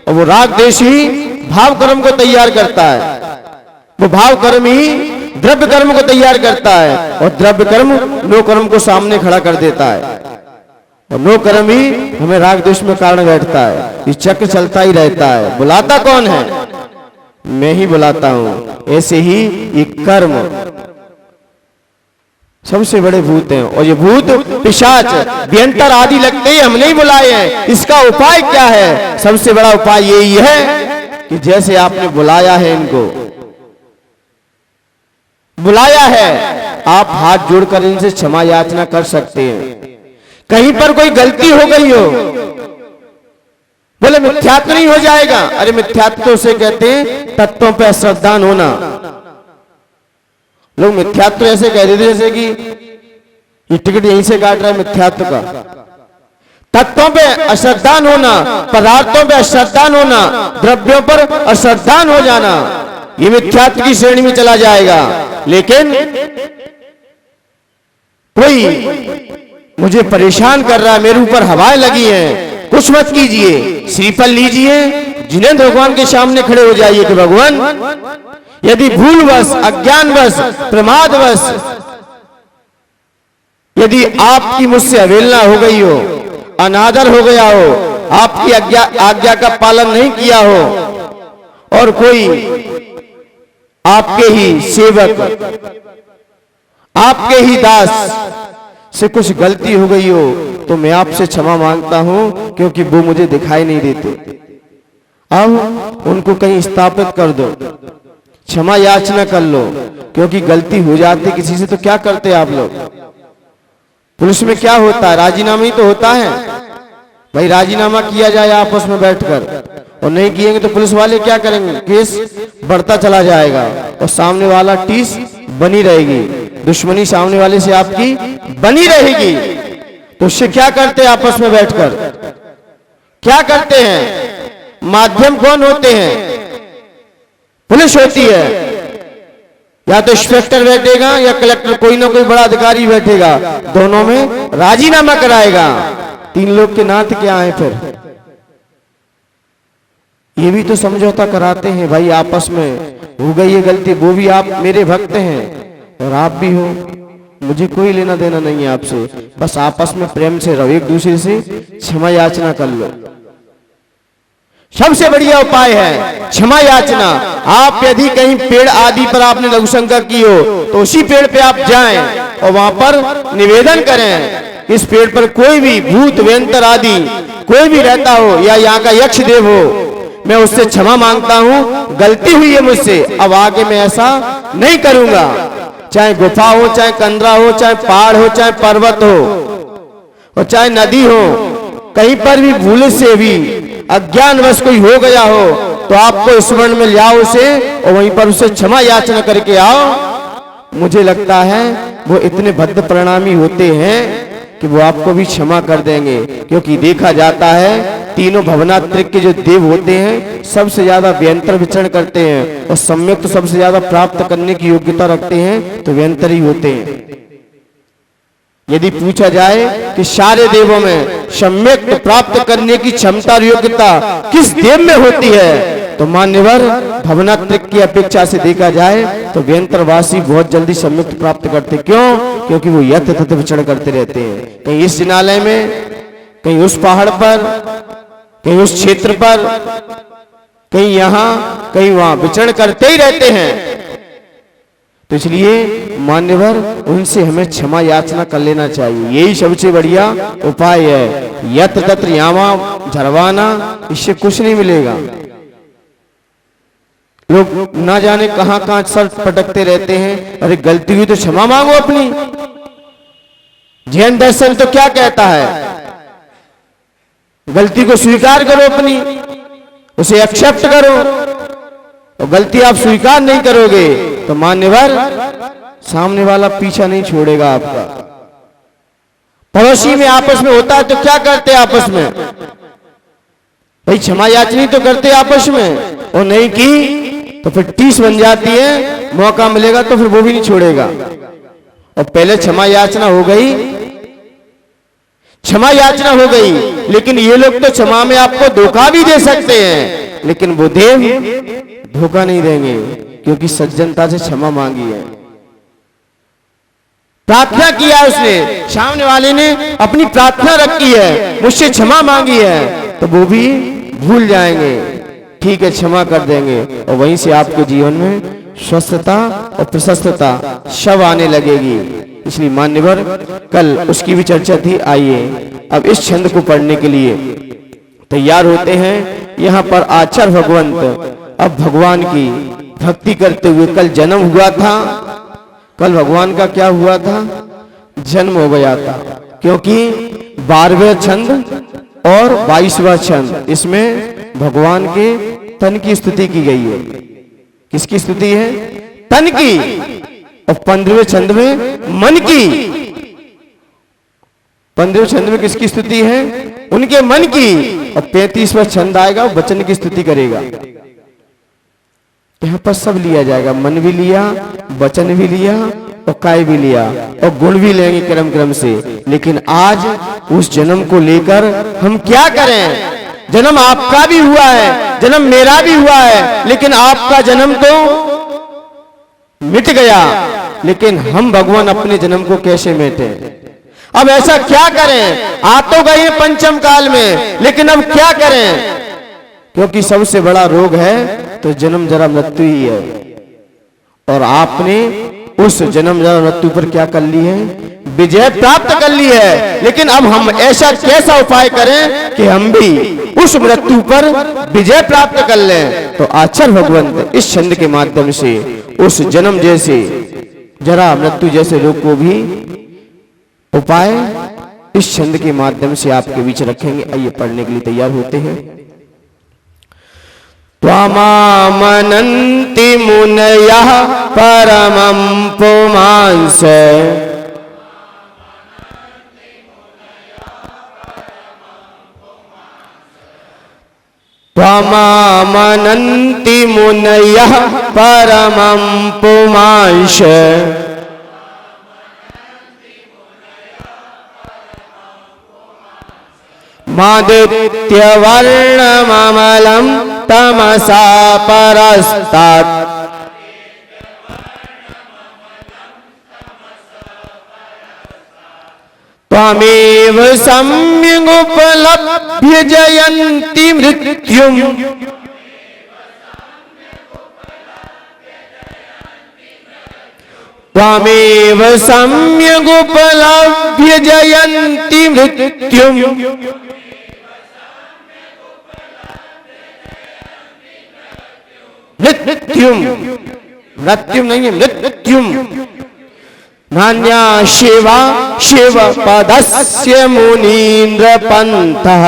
और वो राग द्वेष ही भाव कर्म को तैयार करता है, वो भाव कर्म ही द्रव्य कर्म को तैयार करता है, और द्रव्य कर्म नो कर्म को सामने खड़ा कर देता है। और नो कर्म ही हमें राग द्वेष में कारण बैठता है। ये चक्र चलता ही रहता है। बुलाता कौन है? मैं ही बुलाता हूं। ऐसे ही ये कर्म सबसे बड़े भूत हैं। और ये भूत पिशाच व्यंतर आदि लगते ही हमने ही बुलाए हैं। इसका उपाय क्या है? सबसे बड़ा उपाय यही है कि जैसे आपने बुलाया है, इनको बुलाया है, आप हाथ जोड़कर इनसे क्षमा याचना कर सकते हैं। कहीं पर कोई गलती हो गई हो, बोले मिथ्यात्व नहीं हो जाएगा। अरे मिथ्यात्व से कहते हैं तत्वों पर अश्रद्धान होना। लोग मिथ्यात्व ऐसे कह देते जैसे कि ये टिकट यहीं से काट रहा है, मिथ्यात्व का। तत्वों पे अश्रद्धान होना, पदार्थों पे अश्रद्धान होना, द्रव्यों पर अश्रद्धान हो जाना, ये मिथ्यात्व की श्रेणी में चला जाएगा। लेकिन कोई मुझे परेशान कर रहा है, मेरे ऊपर हवाएं लगी हैं, कुछ मत कीजिए, श्रीफल लीजिए, जिनेंद्र भगवान के सामने खड़े हो जाइए कि भगवान, यदि भूलवश, अज्ञानवश, प्रमादवश यदि आपकी मुझसे अवहेलना हो गई हो, अनादर हो गया हो, आपकी आज्ञा का पालन नहीं किया हो, और कोई आपके ही सेवक, आपके ही दास से कुछ गलती हो गई हो, तो मैं आपसे क्षमा मांगता हूं, क्योंकि वो मुझे दिखाई नहीं देते। अब उनको कहीं स्थापित कर दो, क्षमा याचना कर लो, क्योंकि गलती हो जाती किसी से तो क्या करते आप लोग? पुलिस में क्या होता है? राजीनामा ही तो होता है भाई। राजीनामा किया जाए आपस में बैठकर, और नहीं किएंगे तो पुलिस वाले क्या करेंगे? केस बढ़ता चला जाएगा और सामने वाला टीस बनी रहेगी, दुश्मनी सामने वाले से आपकी बनी रहेगी। तो उससे क्या करते हैं? आपस में बैठकर क्या करते हैं? माध्यम कौन होते हैं? पुलिस होती है, या तो इंस्पेक्टर बैठेगा या कलेक्टर, कोई ना कोई बड़ा अधिकारी बैठेगा, दोनों में राजीनामा कराएगा। 3 लोग के नाते क्या है फिर? ये भी तो समझौता कराते हैं भाई आपस में। हो गई ये गलती, वो भी आप मेरे भक्त हैं और आप भी हो, मुझे कोई लेना देना नहीं है आपसे। बस आपस में प्रेम से रहो, एक दूसरे से क्षमा याचना कर लो। सबसे बढ़िया उपाय है क्षमा याचना। आप यदि कहीं पेड़ आदि पर आपने लघुशंका की हो तो उसी पेड़ पे आप जाएं और वहां पर निवेदन करें, इस पेड़ पर कोई भी भूत व्यंतर आदि कोई भी रहता हो या यहाँ का यक्ष देव हो, मैं उससे क्षमा मांगता हूं, गलती हुई है मुझसे, अब आगे मैं ऐसा नहीं करूंगा। चाहे गुफा हो, चाहे कंदरा हो, चाहे पहाड़ हो, चाहे पर्वत हो और चाहे नदी हो, कहीं पर भी भूल से भी अज्ञानवश कोई हो गया हो तो आपको स्मरण में लाओ उसे और वहीं पर उसे क्षमा याचना करके आओ। मुझे लगता है वो इतने भद्र प्रणामी होते हैं कि वो आपको भी क्षमा कर देंगे, क्योंकि देखा जाता है तीनों भवनात्रिक के जो देव होते हैं सबसे ज्यादा व्यंतर विचरण करते हैं और सम्यक तो सबसे ज्यादा प्राप्त करने की योग्यता रखते हैं तो व्यंतर ही होते हैं। यदि पूछा जाए कि सारे देवों में सम्यक प्राप्त करने की क्षमता और योग्यता किस देव में होती है तो मान्यवर भवनात्रिक की अपेक्षा से देखा जाए तो व्यंतरवासी बहुत जल्दी सम्यक प्राप्त करते। क्यों? क्योंकि वो यथ तथ विचरण करते रहते हैं, कहीं इस जिनालय में, कहीं उस पहाड़ पर, कहीं उस क्षेत्र पर, कहीं यहाँ कहीं वहां विचरण करते ही रहते हैं। तो इसलिए मान्यवर उनसे हमें क्षमा याचना कर लेना चाहिए, यही सबसे बढ़िया उपाय है। यत्र तत्र यामा झरवाना, इससे कुछ नहीं मिलेगा। लोग ना जाने कहां कहां सर पटकते रहते हैं, अरे गलती हुई तो क्षमा मांगो अपनी। जैन दर्शन तो क्या कहता है? गलती को स्वीकार करो अपनी, उसे एक्सेप्ट करो। और गलती आप स्वीकार नहीं करोगे तो मान्यवर सामने वाला पीछा नहीं छोड़ेगा आपका। पड़ोसी में आपस में होता है तो क्या करते आपस में? भाई क्षमा याचनी तो करते आपस में, और नहीं की तो फिर टीस बन जाती है, मौका मिलेगा तो फिर वो भी नहीं छोड़ेगा। और पहले क्षमा याचना हो गई, क्षमा याचना हो गई, लेकिन ये लोग तो क्षमा में आपको धोखा भी दे सकते हैं, लेकिन वो देव धोखा नहीं देंगे, क्योंकि सज्जनता से क्षमा मांगी है, प्रार्थना किया उसने, सामने वाले ने अपनी प्रार्थना रखी है, मुझसे क्षमा मांगी है, तो वो भी भूल जाएंगे, ठीक है क्षमा कर देंगे। और वहीं से आपके जीवन में स्वस्थता और प्रशस्तता सब आने लगेगी। इसलिए मान्यवर कल उसकी भी चर्चा थी। आइए अब इस छंद को पढ़ने के लिए तैयार होते हैं। यहाँ पर आचार्य भगवंत अब भगवान की भक्ति करते हुए, कल जन्म हुआ था, कल भगवान का क्या हुआ था? जन्म हो गया था, क्योंकि 12वें छंद और 22वां छंद इसमें भगवान के तन की स्तुति की गई है। किसकी स्तुति है? तन की। और 15वें छंद में मन की। 15वें छंद में किसकी स्तुति है? उनके मन की। और 35वां छंद आएगा वो वचन की स्तुति करेगा। यहां पर सब लिया जाएगा, मन भी लिया, वचन भी लिया और काय भी लिया और गुण भी लेंगे क्रम क्रम से। लेकिन आज उस जन्म को लेकर हम क्या करें? जन्म आपका भी हुआ है, जन्म मेरा भी हुआ है, लेकिन आपका जन्म तो मिट गया, लेकिन हम भगवान अपने जन्म को कैसे मिटे? अब ऐसा क्या करें? आ तो गए पंचम काल में, लेकिन अब क्या करें? क्योंकि सबसे बड़ा रोग है तो जन्म जरा मृत्यु ही है। और आपने उस जन्म जरा मृत्यु पर क्या कर ली है? विजय प्राप्त कर ली है, लेकिन अब हम ऐसा कैसा उपाय करें कि हम भी उस मृत्यु पर विजय प्राप्त कर लें। तो आचार्य भगवंत इस छंद के माध्यम से उस जन्म जैसे जरा मृत्यु जैसे रोग को भी उपाय इस छंद के माध्यम से आपके बीच रखेंगे। आइए पढ़ने के लिए तैयार होते हैं। त्वमामनन्ति मुनयः परमं पुमांस त्वमामनन्ति मुनयः परमं पुमांस मादित्यवर्णममलं तमसा परस्तात् त्वमेव सम्यगुपलभ्य जयन्ति मृत्युम् त्वमेव सम्यगुपलभ्य जयन्ति मृत्युम् मृत्युम मृत्युम नहीं है, मृत्युम नान्या शिवा शिव पदस्य मुनीन्द्र पंथः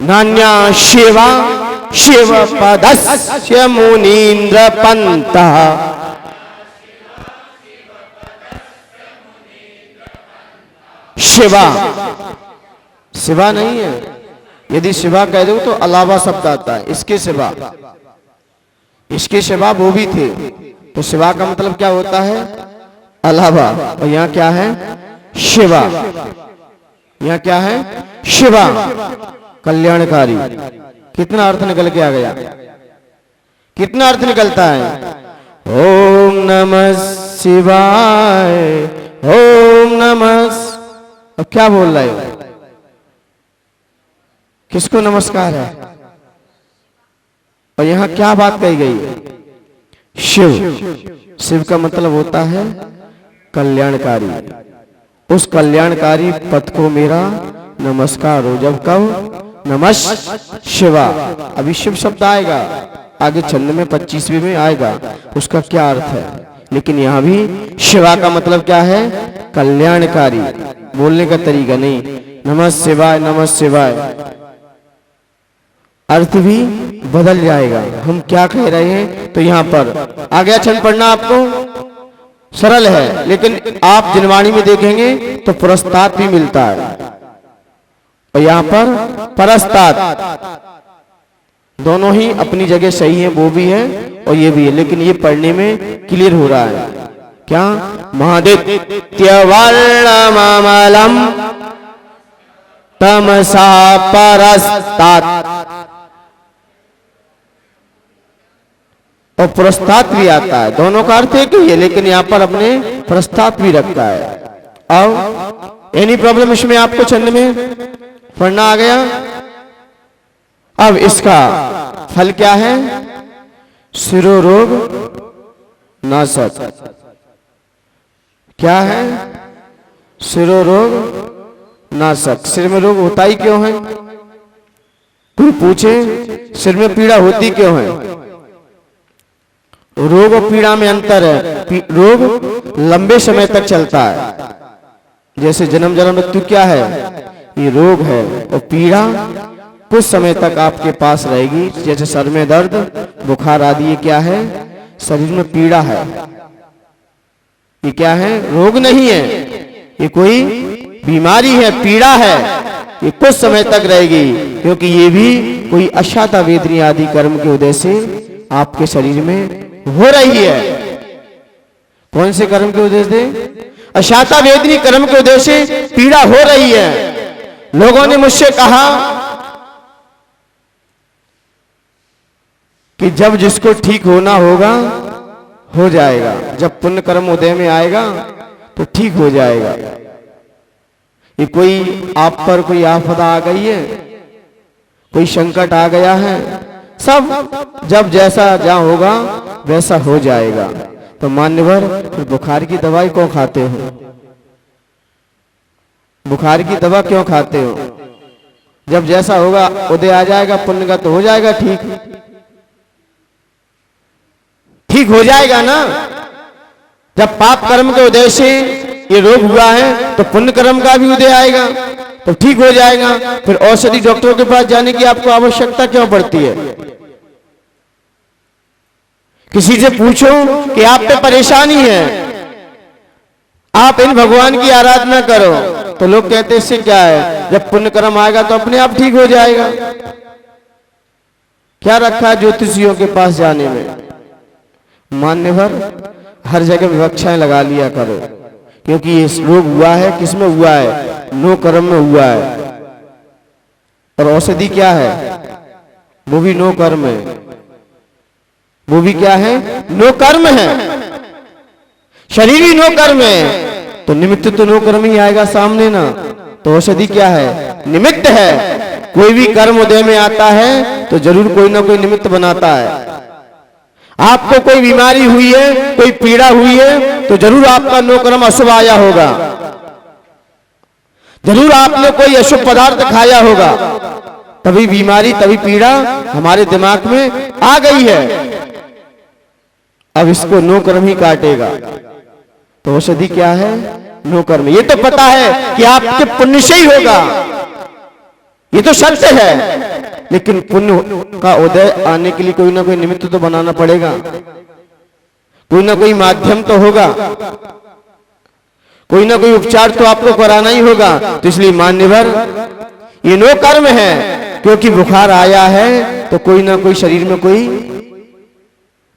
नान्या शिवा शिव पदस्य मुनीन्द्र पंथः शिवा शिवा नहीं है, यदि शिवा कह दो तो अलावा शब्द आता है। इसके सिवा वो भी थे, तो शिवा का मतलब क्या होता है? अलावा। और यहाँ क्या है? शिवा। यहाँ क्या है? शिवा, कल्याणकारी। कितना अर्थ निकल के आ गया? कितना अर्थ निकलता है? ओम नमः शिवाय, ओम नमः। अब क्या बोल रहे हो? किसको नमस्कार है? और यहां क्या बात कही गई है? शिव। शिव का मतलब होता है कल्याणकारी। उस कल्याणकारी पद को मेरा नमस्कार हो। जब कब? नमः शिवा। अभी शिव शब्द आएगा आगे छंद में 25वें में आएगा, उसका क्या अर्थ है। लेकिन यहां भी शिवा का मतलब क्या है? कल्याणकारी। बोलने का तरीका नहीं, नमः शिवाय नमः शिवाय, अर्थ भी बदल जाएगा। हम क्या कह रहे हैं? तो यहाँ पर आ गया छंद पढ़ना आपको सरल है, लेकिन आप जिनवाणी में देखेंगे तो पुरस्तात भी मिलता है। और यहाँ पर परस्तात, दोनों ही अपनी जगह सही है, वो भी है और ये भी है, लेकिन ये पढ़ने में क्लियर हो रहा है। क्या? महादित्यवर्णममलं तमसा परस्तात। और प्रस्ताव भी आता है, दोनों का अर्थ एक ही है, लेकिन यहाँ पर अपने प्रस्ताव भी रखता है। अब एनी प्रॉब्लम इसमें आपको छंद में पढ़ना आ गया। अब इसका फल क्या है? शिरोरोग नाशक। क्या है? शिरोरोग नाशक। सिर में रोग होता ही क्यों है? कोई पूछे सिर में पीड़ा होती क्यों है? रोग और पीड़ा में अंतर है। रोग लंबे समय तक चलता है, जैसे जन्म जन्म मृत्यु क्या है? ये रोग है। और पीड़ा कुछ समय तक आपके पास रहेगी, जैसे सर में दर्द, बुखार आदि। ये क्या है? शरीर में पीड़ा है। ये क्या है? रोग नहीं है, ये कोई बीमारी है, पीड़ा है। ये कुछ समय तक रहेगी, क्योंकि ये भी कोई अशाता वेदनी आदि कर्म के उदय से आपके शरीर में हो रही है। कौन से कर्म के उदय से? अशाता वेदनी कर्म के उदय से पीड़ा हो रही है। लोगों ने मुझसे कहा कि जब जिसको ठीक होना होगा हो जाएगा, जब पुण्य कर्म उदय में आएगा तो ठीक हो जाएगा। ये कोई आप पर कोई आपदा आ गई है, कोई संकट आ गया है, सब जब जैसा जहां होगा वैसा हो जाएगा। तो मान्यवर फिर बुखार की दवाई क्यों खाते हो? बुखार की दवा क्यों खाते हो? जब जैसा होगा उदय आ जाएगा पुण्य का तो हो जाएगा ठीक, ठीक हो जाएगा ना। जब पाप कर्म के उदय से ये रोग हुआ है तो पुण्य कर्म का भी उदय आएगा तो ठीक हो जाएगा। फिर औषधि डॉक्टरों के पास जाने की आपको आवश्यकता क्यों पड़ती है? किसी से पूछो कि आप पे परेशानी है, आप इन भगवान की आराधना करो, तो लोग कहते हैं इससे क्या है, जब पुण्य कर्म आएगा तो अपने आप ठीक हो जाएगा। क्या रखा है ज्योतिषियों के पास जाने में? मान्यवर हर जगह विवक्षाएं लगा लिया करो, क्योंकि ये रोग हुआ है किसमें हुआ है? नो कर्म में हुआ है। और औषधि क्या है? वो भी नो कर्म है। वो भी क्या है? नो कर्म है। शरीर ही नो कर्म है तो निमित्त तो नो कर्म ही आएगा सामने ना। तो औषधि क्या है? निमित्त है। कोई भी कर्म उदय में आता है तो जरूर कोई ना कोई निमित्त बनाता है। आपको कोई बीमारी हुई है, कोई पीड़ा हुई है तो जरूर आपका नो कर्म अशुभ आया होगा, जरूर आपने कोई अशुभ पदार्थ खाया होगा, तभी बीमारी तभी पीड़ा हमारे दिमाग में आ गई है। अब इसको नो कर्म ही काटेगा। तो औषधि क्या है? नो कर्म। ये तो पता है कि आपके पुण्य से ही होगा, ये तो सत्य है, लेकिन पुण्य का उदय आने के लिए कोई ना कोई निमित्त तो बनाना पड़ेगा, कोई ना कोई माध्यम तो होगा, कोई ना कोई उपचार तो आपको कराना ही होगा। तो इसलिए मान्यवर ये नो कर्म है, क्योंकि बुखार आया है तो कोई ना कोई शरीर में कोई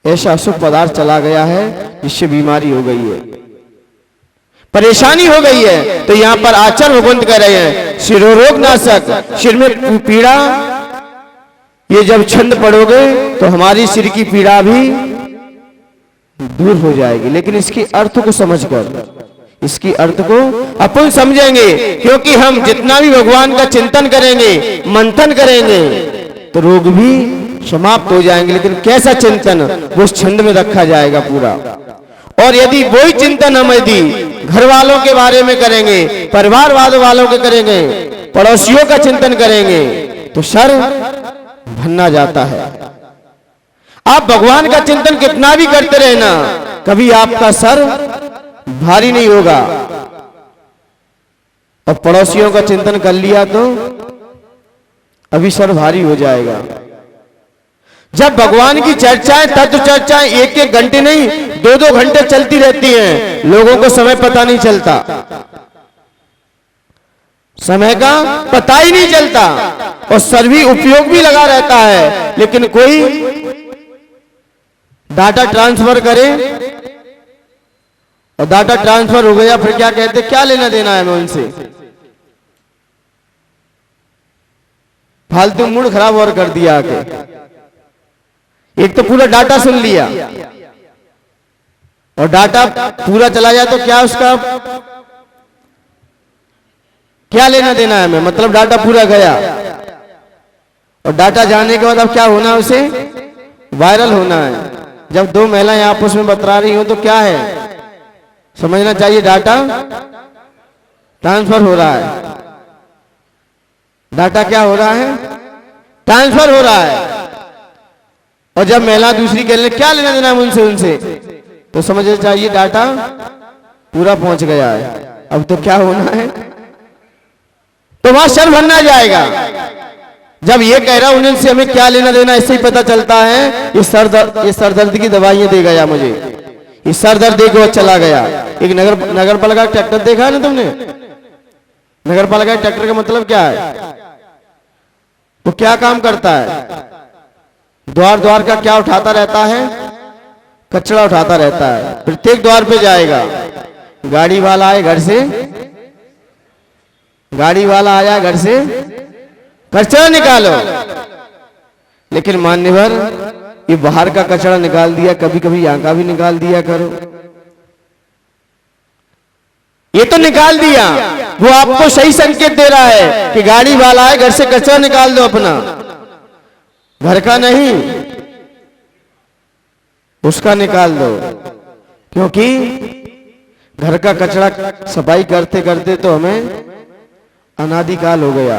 ऐसा अशुभ पदार्थ चला गया है जिससे बीमारी हो गई है, परेशानी हो गई है। तो यहां पर आचार्य भगवंत कह रहे हैं शिरोरोग नाशक, सिर में पीड़ा, ये जब छंद पढ़ोगे तो हमारी सिर की पीड़ा भी दूर हो जाएगी। लेकिन इसके अर्थ को समझकर, इसकी अर्थ को अपन समझेंगे, क्योंकि हम जितना भी भगवान का चिंतन करेंगे, मंथन करेंगे तो रोग भी समाप्त हो जाएंगे। लेकिन कैसा चिंतन? वो उस छंद में रखा जाएगा पूरा। और यदि वही चिंतन हम यदि घर वालों के बारे में करेंगे, परिवारवाद वालों के करेंगे, पड़ोसियों का चिंतन करेंगे तो सर भन्ना जाता है। आप भगवान का चिंतन कितना भी करते रहना, कभी आपका सर भारी नहीं होगा। और पड़ोसियों का चिंतन कर लिया तो अभी सर भारी हो जाएगा। जब भगवान की चर्चाएं, तत्व चर्चाएं एक एक घंटे नहीं 2-2 घंटे चलती रहती हैं, लोगों को समय पता नहीं चलता, समय का पता ही नहीं चलता, और सर भी उपयोग भी लगा रहता है। लेकिन कोई डाटा ट्रांसफर करे और डाटा ट्रांसफर हो गया, फिर क्या कहते, क्या लेना देना है हमें उनसे, फालतू मूड खराब और कर दिया आके। एक तो पूरा डाटा सुन लिया और डाटा पूरा चला जाए तो क्या उसका क्या लेना देना है हमें? मतलब डाटा पूरा गया और डाटा जाने के बाद अब क्या होना है? उसे वायरल होना है। जब 2 महिलाएं आपस में बतरा रही हो तो क्या है, समझना चाहिए डाटा ट्रांसफर हो रहा है। डाटा क्या हो रहा है? ट्रांसफर हो रहा है। और जब महिला दूसरी कह ले क्या लेना देना है उनसे, तो समझना चाहिए डाटा पूरा पहुंच गया है। अब तो क्या होना है? तो वहां सर भरना जाएगा। जब ये कह रहा उनसे हमें क्या लेना देना, इससे ही पता चलता है ये सर दर्द की दवाइयां दे गया मुझे, ये सर दर्द देखो चला गया। एक नगर पालिका ट्रैक्टर देखा है ना तुमने? नगर पालिका ट्रैक्टर का मतलब क्या है? वो क्या काम करता है? द्वार द्वार का क्या उठाता रहता है? कचरा उठाता रहता है। प्रत्येक द्वार पे जाएगा, गाड़ी वाला आए घर से, गाड़ी वाला आया घर से कचरा निकालो। लेकिन मान्यवर ये बाहर का कचरा निकाल दिया, कभी कभी यहाँ का भी निकाल दिया करो। ये तो निकाल दिया, वो आपको सही संकेत दे रहा है कि गाड़ी वाला है घर से कचरा निकाल दो अपना, घर का नहीं। उसका निकाल दो, क्योंकि घर का कचरा सफाई करते करते तो हमें अनादिकाल हो गया।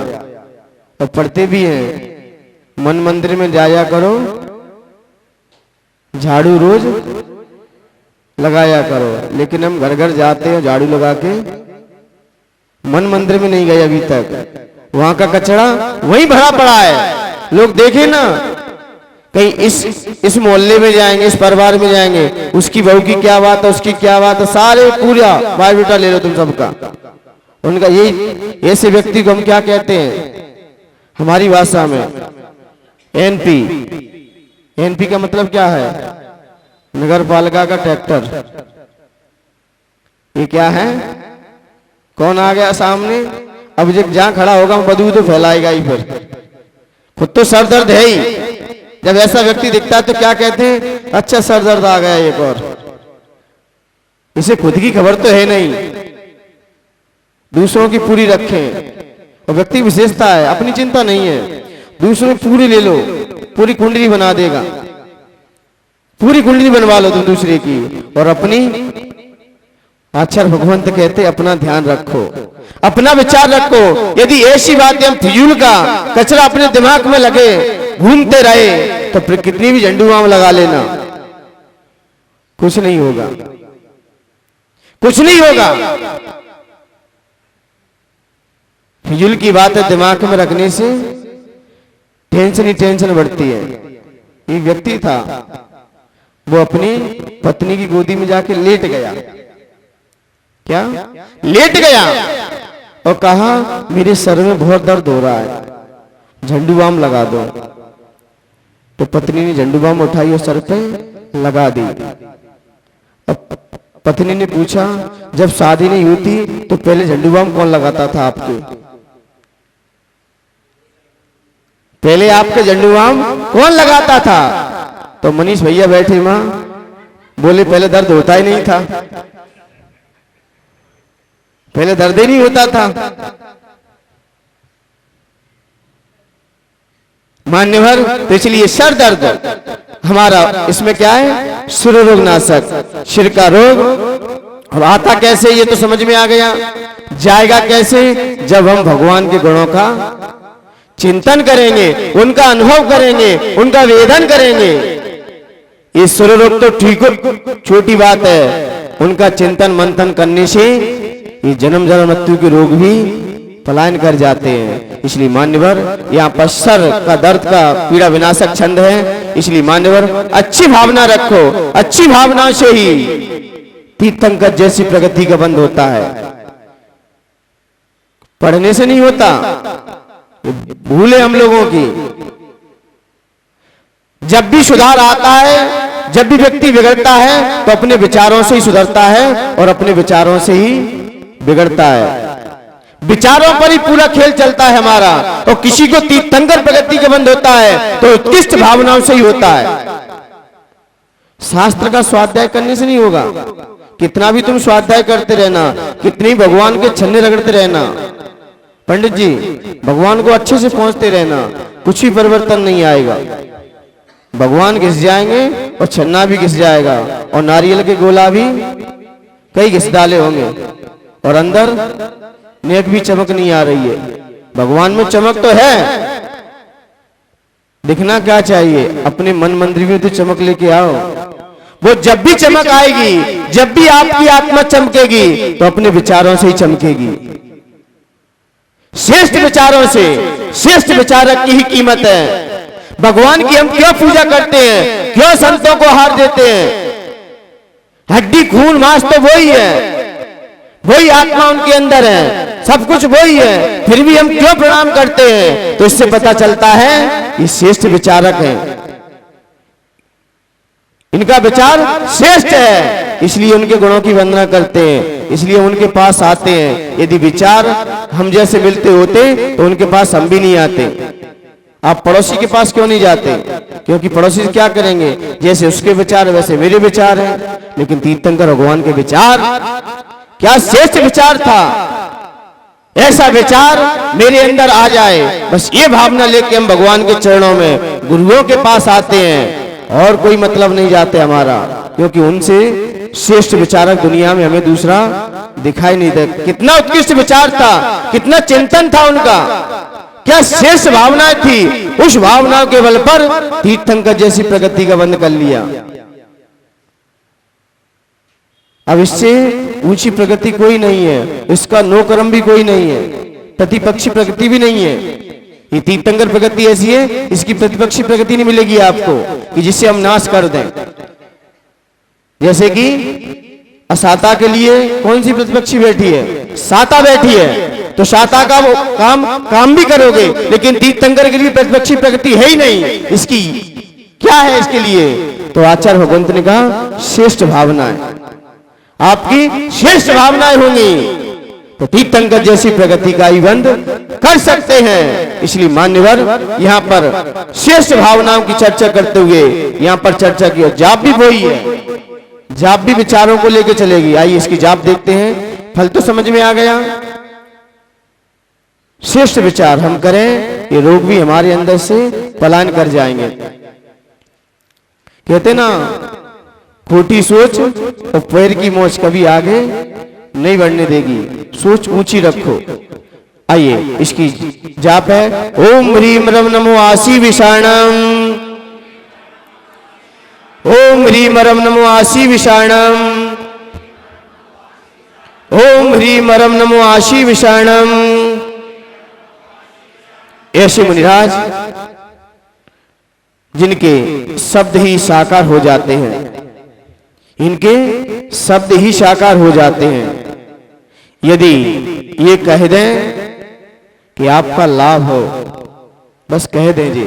और पढ़ते भी हैं, मन मंदिर में जाया करो, झाड़ू रोज लगाया करो। लेकिन हम घर घर जाते हैं झाड़ू लगा के, मन मंदिर में नहीं गए अभी तक। वहां का कचरा वहीं भरा पड़ा है। लोग देखे ना, कहीं इस मोहल्ले में जाएंगे, इस परिवार में जाएंगे, उसकी बहू की क्या बात है, उसकी क्या बात है, सारे पूरा बायोडाटा ले लो तुम सबका। उनका यही, ऐसे व्यक्ति को हम क्या कहते हैं हमारी भाषा में? एनपी। एनपी का मतलब क्या है? नगर पालिका का ट्रैक्टर। ये क्या है? कौन आ गया सामने? अब जहां खड़ा होगा बदबू तो फैलाएगा ही, फिर खुद तो सर दर्द है ही। जब ऐसा व्यक्ति दिखता है तो क्या कहते हैं? अच्छा सर दर्द आ गया एक और। इसे खुद की खबर तो है नहीं, दूसरों की पूरी रखें। और व्यक्ति विशेषता है, अपनी चिंता नहीं है, दूसरों की पूरी ले लो, पूरी कुंडली बना देगा। पूरी कुंडली बनवा लो तुम दूसरे की, और अपनी। आचार्य भगवंत कहते अपना ध्यान रखो, अपना विचार रखो। यदि ऐसी बात हम फिजूल का कचरा अपने दिमाग में लगे घूमते रहे तो फिर कितनी भी झंडू बाम लगा लेना, कुछ नहीं होगा, कुछ नहीं होगा। फिजूल की बातें दिमाग में रखने से टेंशन ही टेंशन बढ़ती है। एक व्यक्ति था, वो अपनी पत्नी की गोदी में जाके लेट गया। क्या? लेट गया और कहा मेरे सर में बहुत दर्द हो रहा है, झंडू बाम लगा दो। तो पत्नी ने झंडू बाम उठाई और सर पे लगा दी। अब पत्नी ने पूछा, जब शादी नहीं होती तो पहले झंडू बाम कौन लगाता था आपके? पहले आपके झंडू बाम कौन लगाता था? तो मनीष भैया बैठे मां बोले, पहले दर्द होता ही नहीं था, पहले दर्द ही नहीं होता था। मान्यवर, तो इसलिए सर दर्द हमारा इसमें क्या है? सुर रोग नाशक, सिर का रोग। अब आता कैसे ये तो समझ में आ गया। जाएगा कैसे? जब हम भगवान के गुणों का चिंतन करेंगे, उनका अनुभव करेंगे, उनका वेदन करेंगे। ये सुर रोग तो ठीक हो, छोटी बात है, उनका चिंतन मंथन करने से ये जन्म जन्म मृत्यु के रोग भी पलायन कर जाते हैं। इसलिए मान्यवर, यहाँ पर सर का दर्द का पीड़ा विनाशक छंद है। इसलिए मान्यवर, अच्छी भावना रखो, अच्छी भावना से ही तीर्थंकर जैसी प्रगति का बंद होता है, पढ़ने से नहीं होता। भूले हम लोगों की। जब भी सुधार आता है, जब भी व्यक्ति बिगड़ता है तो अपने विचारों से ही सुधरता है और अपने विचारों से ही बिगड़ता है। विचारों पर ही पूरा खेल चलता है हमारा। और किसी को तीर्थंकर प्रगति का बंद होता है तो उत्कृष्ट भावनाओं से ही होता है। शास्त्र का स्वाध्याय करने से नहीं होगा। कितना भी तुम स्वाध्याय करते रहना, कितनी भगवान के छन्ने रगड़ते रहना, पंडित जी भगवान को अच्छे से पहुंचते रहना, कुछ भी परिवर्तन नहीं आएगा। भगवान घिस जाएंगे और छन्ना भी घिस जाएगा, और नारियल के गोला भी कई घिस डाले होंगे, और अंदर नेक भी चमक नहीं आ रही है। भगवान में चमक तो है, दिखना क्या चाहिए? अपने मन मंदिर में तो चमक लेके आओ। वो जब भी चमक आएगी, जब भी आपकी आत्मा चमकेगी तो अपने विचारों से ही चमकेगी। श्रेष्ठ विचारों से, श्रेष्ठ विचारक की ही कीमत है। भगवान की हम क्यों पूजा करते हैं, क्यों संतों को हार देते हैं? हड्डी खून मांस तो वही है, वही आत्मा उनके अंदर है, सब कुछ वही है, फिर भी हम क्यों प्रणाम करते हैं? तो इससे पता चलता है ये श्रेष्ठ विचारक हैं, इनका विचार श्रेष्ठ है, इसलिए उनके गुणों की वंदना करते हैं, इसलिए उनके पास आते हैं। यदि विचार हम जैसे मिलते होते तो उनके पास हम भी नहीं आते। आप पड़ोसी के पास क्यों नहीं जाते? क्योंकि पड़ोसी क्या करेंगे? जैसे उसके विचार वैसे मेरे विचार हैं। लेकिन तीर्थंकर भगवान के विचार क्या श्रेष्ठ विचार था। ऐसा विचार मेरे अंदर आ जाए, बस ये भावना लेके हम भगवान के चरणों में, गुरुओं के पास आते हैं। और कोई मतलब नहीं जाते हमारा, क्योंकि उनसे श्रेष्ठ विचारक दुनिया में हमें दूसरा दिखाई नहीं देता। कितना उत्कृष्ट विचार था, कितना चिंतन था उनका, क्या श्रेष्ठ भावनाएं थी। उस भावनाओं के बल पर तीर्थंकर जैसी प्रगति का बंद कर लिया। अब इससे ऊंची प्रगति कोई नहीं है, इसका नोकरम भी कोई नहीं है, प्रतिपक्षी प्रगति भी नहीं है। ये तीर्थंकर प्रगति ऐसी है, इसकी प्रतिपक्षी प्रगति नहीं मिलेगी आपको कि जिससे हम नाश कर दें। जैसे कि असाता के लिए कौन सी प्रतिपक्षी बैठी है, साता बैठी है, तो साता का वो काम भी करोगे, लेकिन तीर्थंकर के लिए प्रतिपक्षी प्रगति है ही नहीं। इसकी क्या है इसके लिए? तो आचार्य भगवंत ने कहा श्रेष्ठ भावनाएं, आपकी श्रेष्ठ भावनाएं होंगी तो तीर्थंकर जैसी प्रगति का ही बंद कर सकते हैं। इसलिए मान्यवर यहाँ पर श्रेष्ठ भावनाओं की चर्चा करते हुए यहाँ पर चर्चा की, जाप भी वही है, जाप भी विचारों को लेकर चलेगी। आइए इसकी जाप देखते हैं, फल तो समझ में आ गया। श्रेष्ठ विचार हम करें, ये रोग भी हमारे अंदर से पलायन कर जाएंगे। कहते ना, खोटी सोच और पैर की मोच कभी आगे नहीं बढ़ने देगी, सोच ऊंची रखो। आइए इसकी जाप है, ओम ह्रीम रम नमो आशी विषाणम, ओम ह्रीम रम नमो आशी विषाणम, ओम ह्रीम रम नमो आशी विषाणम। ऐसे मुनिराज जिनके शब्द ही साकार हो जाते हैं, इनके शब्द ही साकार हो जाते हैं। यदि ये कह दें कि आपका लाभ हो, बस कह दें जी।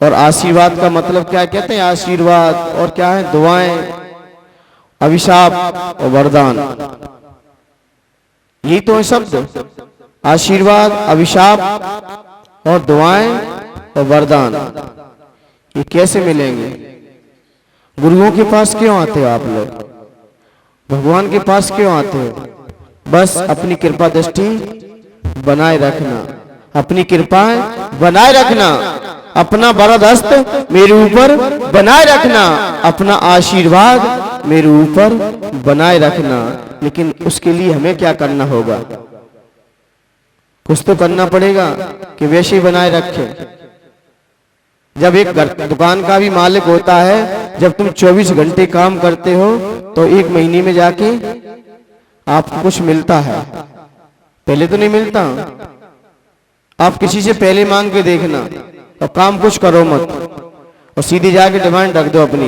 और आशीर्वाद का मतलब क्या कहते हैं? आशीर्वाद और क्या है? दुआएं, अभिशाप और वरदान, यही तो है शब्द। आशीर्वाद, अभिशाप और दुआएं और वरदान, ये कैसे मिलेंगे? गुरुओं के पास क्यों आते हो आप लोग? भगवान के पास क्यों आते हो? बस अपनी कृपा दृष्टि बनाए रखना, अपनी कृपा बनाए रखना, अपना वरद हस्त मेरे ऊपर बनाए रखना, अपना आशीर्वाद मेरे ऊपर बनाए रखना। लेकिन उसके लिए हमें क्या करना होगा? कुछ तो करना पड़ेगा कि वैसे ही बनाए रखे। जब एक दुकान का भी मालिक होता है, जब तुम 24 घंटे काम करते हो तो एक महीने में जाके आपको कुछ मिलता है, पहले तो नहीं मिलता। आप किसी से पहले मांग के देखना और काम कुछ करो मत, और सीधे जाके डिमांड रख दो अपनी।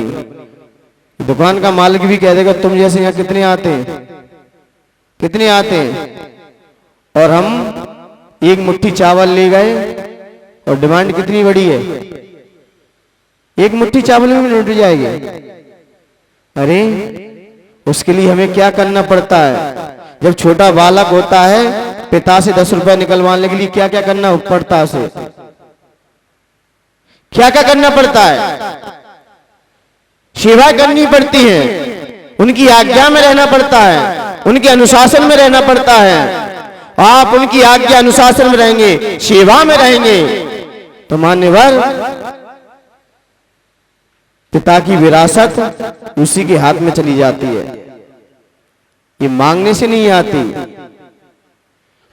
दुकान का मालिक भी कह देगा तुम जैसे यहाँ कितने आते हैं, कितने आते हैं। और हम एक मुट्ठी चावल ले गए और डिमांड कितनी बड़ी है, एक मुट्ठी चावल में लुट जाएगी। अरे उसके लिए हमें क्या करना पड़ता है? जब छोटा बालक होता है, पिता से 10 रुपए निकलवाने के लिए क्या क्या करना पड़ता है? उसे क्या क्या करना पड़ता है? सेवा करनी पड़ती है, उनकी आज्ञा में रहना पड़ता है, उनके अनुशासन में रहना पड़ता है। आप उनकी आज्ञा अनुशासन में रहेंगे, सेवा में रहेंगे, तो मान्यवर पिता की विरासत उसी के हाथ में चली जाती है। ये मांगने से नहीं आती,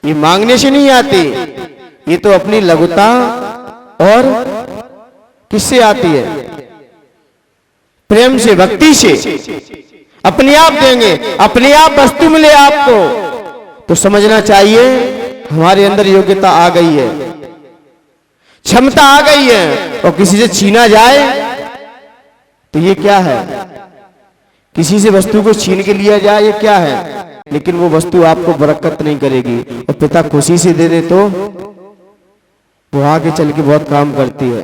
ये मांगने से नहीं आती, ये तो अपनी लघुता और किससे आती है? प्रेम से, भक्ति से। अपने आप देंगे, अपने आप वस्तु मिले आपको, तो समझना चाहिए हमारे अंदर योग्यता आ गई है, क्षमता आ गई है। और किसी से छीना जाए तो ये क्या है? किसी से वस्तु को छीन के लिया जाए, ये क्या है? लेकिन वो वस्तु आपको बरकत नहीं करेगी। और पिता खुशी से दे दे तो वो आगे चल के बहुत काम करती है,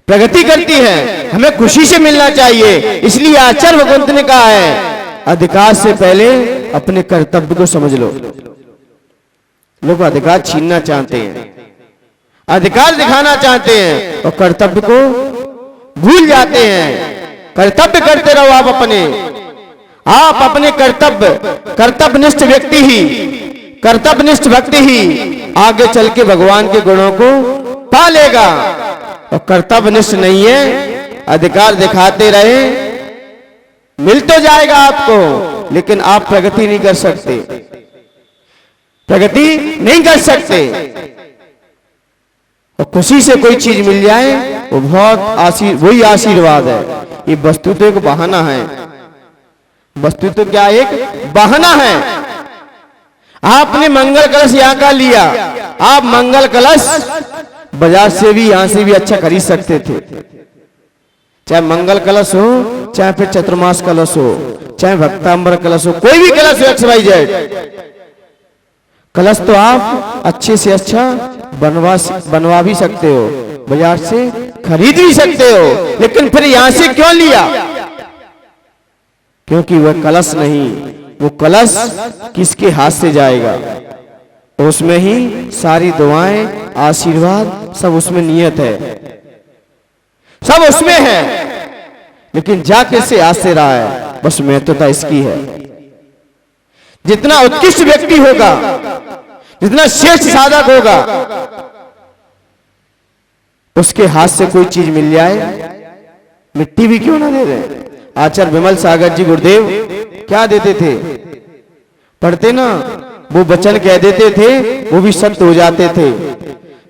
प्रगति करती है। हमें खुशी से मिलना चाहिए। इसलिए आचार्य भगवंत ने कहा है, अधिकार से पहले अपने कर्तव्य को समझ लो। लोग अधिकार छीनना चाहते हैं, अधिकार दिखाना चाहते हैं और कर्तव्य को भूल जाते हैं। कर्तव्य करते रहो आप अपने कर्तव्यनिष्ठ व्यक्ति ही, कर्तव्यनिष्ठ व्यक्ति ही आगे चल के भगवान के गुणों को पा लेगा। और कर्तव्यनिष्ठ नहीं है, अधिकार दिखाते रहे, मिल तो जाएगा आपको, लेकिन आप प्रगति नहीं कर सकते, प्रगति नहीं कर सकते। और खुशी से कोई चीज मिल जाए वो बहुत वही आशीर्वाद है। ये वस्तु तो एक बहाना है, वस्तु तो क्या एक बहाना है। आपने मंगल कलश यहाँ का लिया, आप मंगल कलश बाजार से भी यहां से भी अच्छा खरीद सकते थे, चाहे मंगल कलश हो, चाहे फिर चतुर्मास कलश हो, चाहे भक्तांबर कलश हो, कोई भी कलश हो XYZ कलश तो आप अच्छे से अच्छा बनवा भी सकते हो, बाजार से खरीद भी सकते हो, लेकिन फिर यहां से क्यों लिया? क्योंकि वह कलश नहीं, वो कलश किसके हाथ से जाएगा, उसमें ही सारी दुआएं, आशीर्वाद सब उसमें नियत है, सब उसमें है। लेकिन जा किससे हाथ से रहा है, बस महत्वता इसकी है। जितना उत्कृष्ट व्यक्ति होगा, जितना श्रेष्ठ साधक होगा, उसके हाथ से कोई चीज मिल जाए, मिट्टी भी क्यों ना दे रहे। आचार्य विमल सागर जी गुरुदेव क्या देते थे, पढ़ते ना, वो वचन कह देते थे, वो भी सत्य हो जाते थे।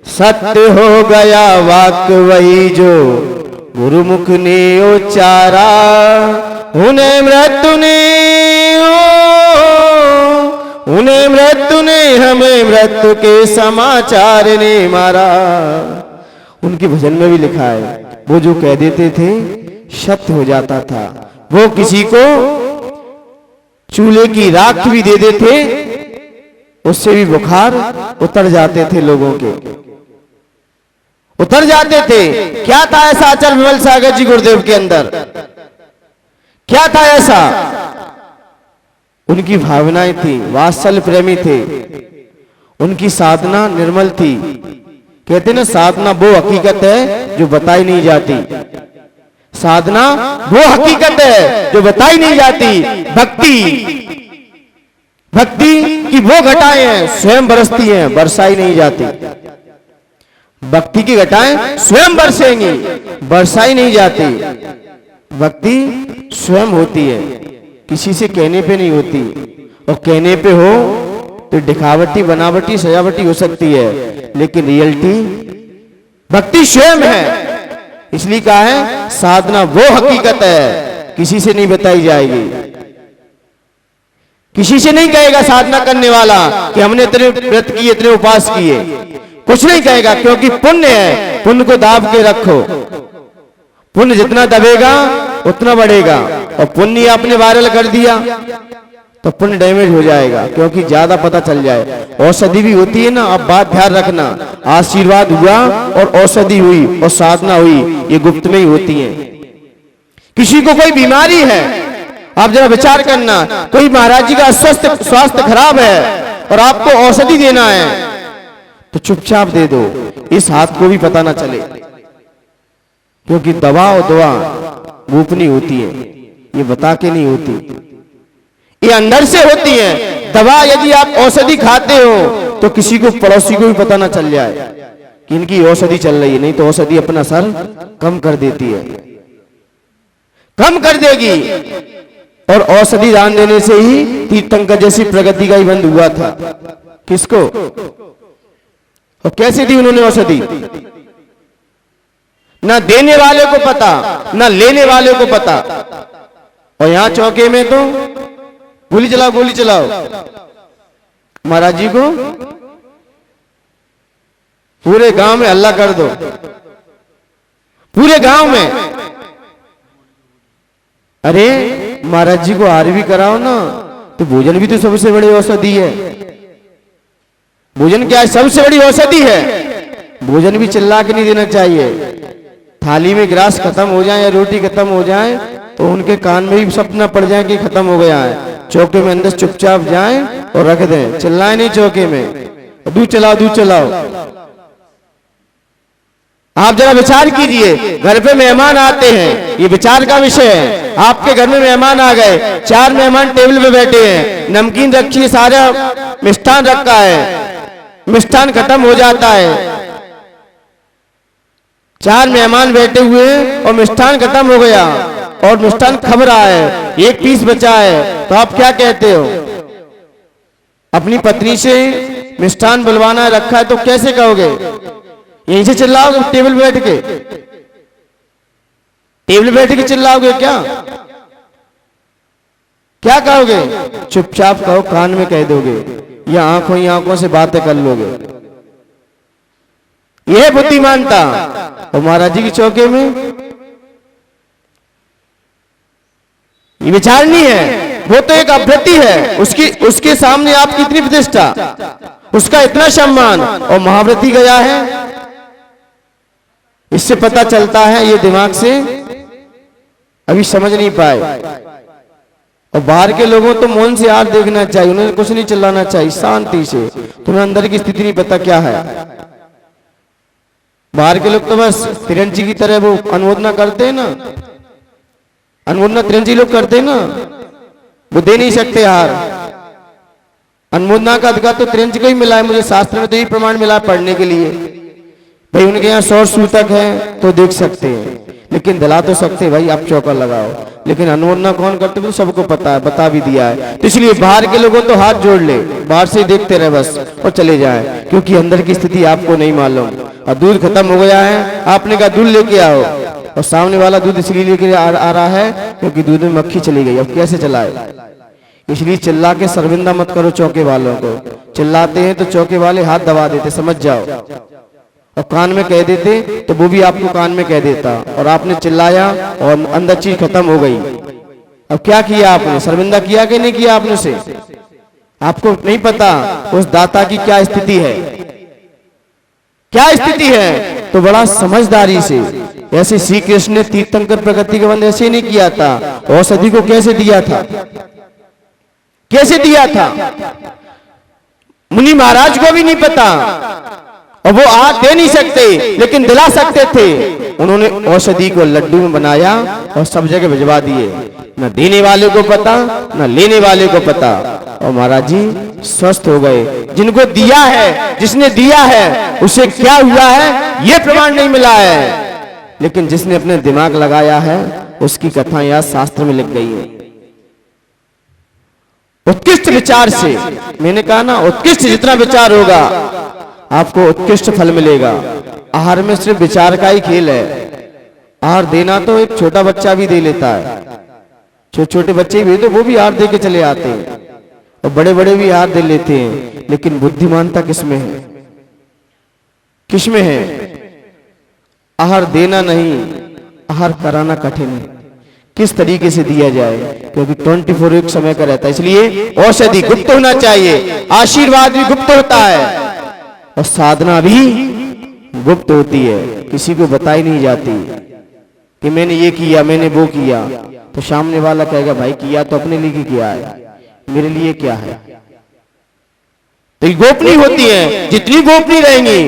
सत्य हो गया वाक्य वही जो गुरुमुख ने उच्चारा, उन्हें मृत्यु ने उन्हें मृत्यु ने हमें मृत्यु के समाचार ने मारा। उनके भजन में भी लिखा है, वो जो कह देते थे सत्य हो जाता था। वो किसी को चूल्हे की राख भी दे देते, उससे भी बुखार उतर जाते थे, लोगों के उतर जाते थे। क्या था ऐसा आचार्य विमल सागर जी गुरुदेव के अंदर, क्या था ऐसा? उनकी भावनाएं थी, वात्सल्य प्रेमी थे, उनकी साधना निर्मल थी। कहते ना, साधना वो हकीकत है जो बताई नहीं जाती, साधना वो हकीकत है जो बताई नहीं जाती। भक्ति की वो घटाएं हैं स्वयं बरसती हैं, बरसाई नहीं जाती। भक्ति की घटाएं स्वयं बरसेंगी, बरसाई नहीं जाती। भक्ति स्वयं होती है, किसी से कहने पे नहीं होती। और कहने पे हो तो दिखावटी, बनावटी, सजावटी हो सकती है, लेकिन रियलिटी भक्ति स्वयं है। इसलिए कहा है साधना वो हकीकत है, किसी से नहीं बताई जाएगी। किसी से नहीं कहेगा साधना करने वाला कि हमने इतने व्रत किए, इतने उपास किए, कुछ नहीं कहेगा, क्योंकि पुण्य है। पुण्य को दाब के रखो, पुण्य जितना दबेगा उतना बढ़ेगा। और पुण्य आपने वायरल कर दिया तो पुण्य डैमेज हो जाएगा, क्योंकि ज्यादा पता चल जाए। औषधि भी होती है ना, अब बात ध्यान रखना, आशीर्वाद हुआ और औषधि हुई और साधना हुई, ये गुप्त में ही होती है। किसी को कोई बीमारी है, आप जरा विचार करना, कोई महाराज जी का स्वास्थ्य खराब है और आपको औषधि देना है, तो चुपचाप दे दो, इस हाथ को भी पता ना चले, क्योंकि दवा और दुआ गोपनीय होती है, ये बता के नहीं होती, ये अंदर से होती है। दवा यदि आप औषधि खाते हो तो किसी को, पड़ोसी को भी पता ना चल जाए कि इनकी औषधि चल रही है, नहीं तो औषधि अपना असर कम कर देती है, कम कर देगी। और औषधि दान देने से ही तीर्थंकर जैसी प्रगति का ही बंद हुआ था। किसको और कैसे दी उन्होंने औषधि? ना देने वाले को पता, ना लेने वाले को पता। और यहां चौके में तो गोली चलाओ, गोली चलाओ, महाराज जी को पूरे गांव में हल्ला कर दो, पूरे गांव में। अरे महाराज जी को आरती भी कराओ ना, तो भोजन भी तो सबसे बड़ी औषधि है। भोजन क्या है? सबसे बड़ी औषधि है। भोजन भी चिल्ला के नहीं देना चाहिए। थाली में गिलास खत्म हो जाए या रोटी खत्म हो जाए तो उनके कान में भी सपना पड़ जाए कि खत्म हो गया है। चौके में अंदर चुपचाप जाएं और रख दें, चिल्लाए नहीं चौके में। दूध चलाओ, दूध चलाओ। आप जरा विचार कीजिए, घर पे मेहमान आते हैं, ये विचार का विषय है। आपके घर में मेहमान आ गए, 4 मेहमान टेबल पे बैठे हैं, नमकीन रखी है, सारा मिष्ठान रखा है, मिष्ठान खत्म हो जाता है, 4 मेहमान बैठे हुए हैं और मिष्ठान खत्म हो गया और मिष्ठान खब रहा है, 1 पीस बचा है, तो आप क्या कहते हो? अपनी पत्नी से मिष्ठान बुलवाना रखा है तो कैसे कहोगे? यहीं से चिल्लाओगे? टेबल पे बैठ के, टेबल बैठ के चिल्लाओगे क्या? क्या कहोगे? चुपचाप कहो, कान में कह दोगे या आंखों ही आंखों से बातें कर लोगे। यह बुद्धिमानता। और महाराज जी की चौके में ये विचार नहीं है, वो तो एक अभ्यर्थी है, उसके सामने आप कितनी प्रतिष्ठा, उसका इतना सम्मान, और महाव्रती गया है। इससे पता चलता है ये दिमाग से अभी समझ नहीं पाए। और बाहर के लोगों तो मौन से हाथ देखना चाहिए, उन्हें कुछ नहीं चिल्लाना चाहिए, शांति से। तुम्हें अंदर की स्थिति नहीं पता क्या है। बाहर के लोग तो बस तिरंजी की तरह वो अनुमोदना करते हैं ना, अनुमोदना तिरंजी लोग करते हैं ना, वो दे नहीं सकते हार। अनुमोदना का अधिकार तो तिरंजी को ही मिला है, मुझे शास्त्र में तो यही प्रमाण मिला है पढ़ने के लिए। भाई उनके यहाँ 100 सूतक है तो देख सकते हैं, लेकिन दिला तो सकते भाई आप चौका लगाओ। लेकिन अनुमोदना कौन करते तो सबको पता है, बता भी दिया है। तो इसलिए बाहर के लोगों तो हाथ जोड़ ले, बाहर से देखते रहे बस और चले जाए, क्योंकि अंदर की स्थिति आपको नहीं मालूम। और दूध खत्म हो गया है, आपने कहा दूध लेके आओ, और सामने वाला दूध इसलिए लेके आ रहा है क्योंकि दूध में मक्खी चली गई, अब कैसे चलाए? इसलिए चिल्ला के शर्मिंदा मत करो चौके वालों को। चिल्लाते हैं तो चौके वाले हाथ दबा देते, समझ जाओ। और कान में कह देते तो वो भी आपको कान में कह देता, और आपने चिल्लाया और अंदर चीज खत्म हो गई। अब क्या किया आपने? शर्मिंदा किया कि नहीं किया आपने से? आपको नहीं पता उस दाता की क्या स्थिति है, क्या स्थिति है। तो बड़ा समझदारी से, ऐसे श्री कृष्ण ने तीर्थंकर प्रगति के बंद ऐसे नहीं किया था। औषधि को कैसे दिया था? कैसे दिया था? मुनि महाराज को भी नहीं पता, और वो आज दे नहीं सकते लेकिन दिला सकते थे। उन्होंने औषधि को लड्डू में बनाया और सब जगह भिजवा दिए, न देने वाले को पता न लेने वाले को पता, और महाराज जी स्वस्थ हो गए। जिनको दिया है, जिसने दिया है उसे क्या हुआ है ये प्रमाण नहीं मिला है, लेकिन जिसने अपने दिमाग लगाया है उसकी कथा यह शास्त्र में लिख गई है। उत्कृष्ट विचार से, मैंने कहा ना, उत्कृष्ट जितना विचार होगा आपको उत्कृष्ट फल मिलेगा। आहार में सिर्फ विचार का ही खेल है। आहार देना तो एक छोटा बच्चा भी दे लेता है, छोटे छोटे बच्चे भी तो वो भी आहार दे के चले आते हैं, और बड़े बड़े भी आहार दे लेते हैं। लेकिन बुद्धिमानता किसमें है? किसमें है? आहार देना नहीं, आहार कराना कठिन है। किस तरीके से दिया जाए, क्योंकि 24 एक समय का रहता है। इसलिए औषधि गुप्त होना चाहिए, आशीर्वाद भी गुप्त होता है, और साधना भी गुप्त होती है, किसी को बताई नहीं जाती कि मैंने ये किया, मैंने वो किया। तो सामने वाला कहेगा भाई किया तो अपने लिए किया है, मेरे लिए क्या है? तो ये गोपनीय होती है। जितनी गोपनीय रहेंगी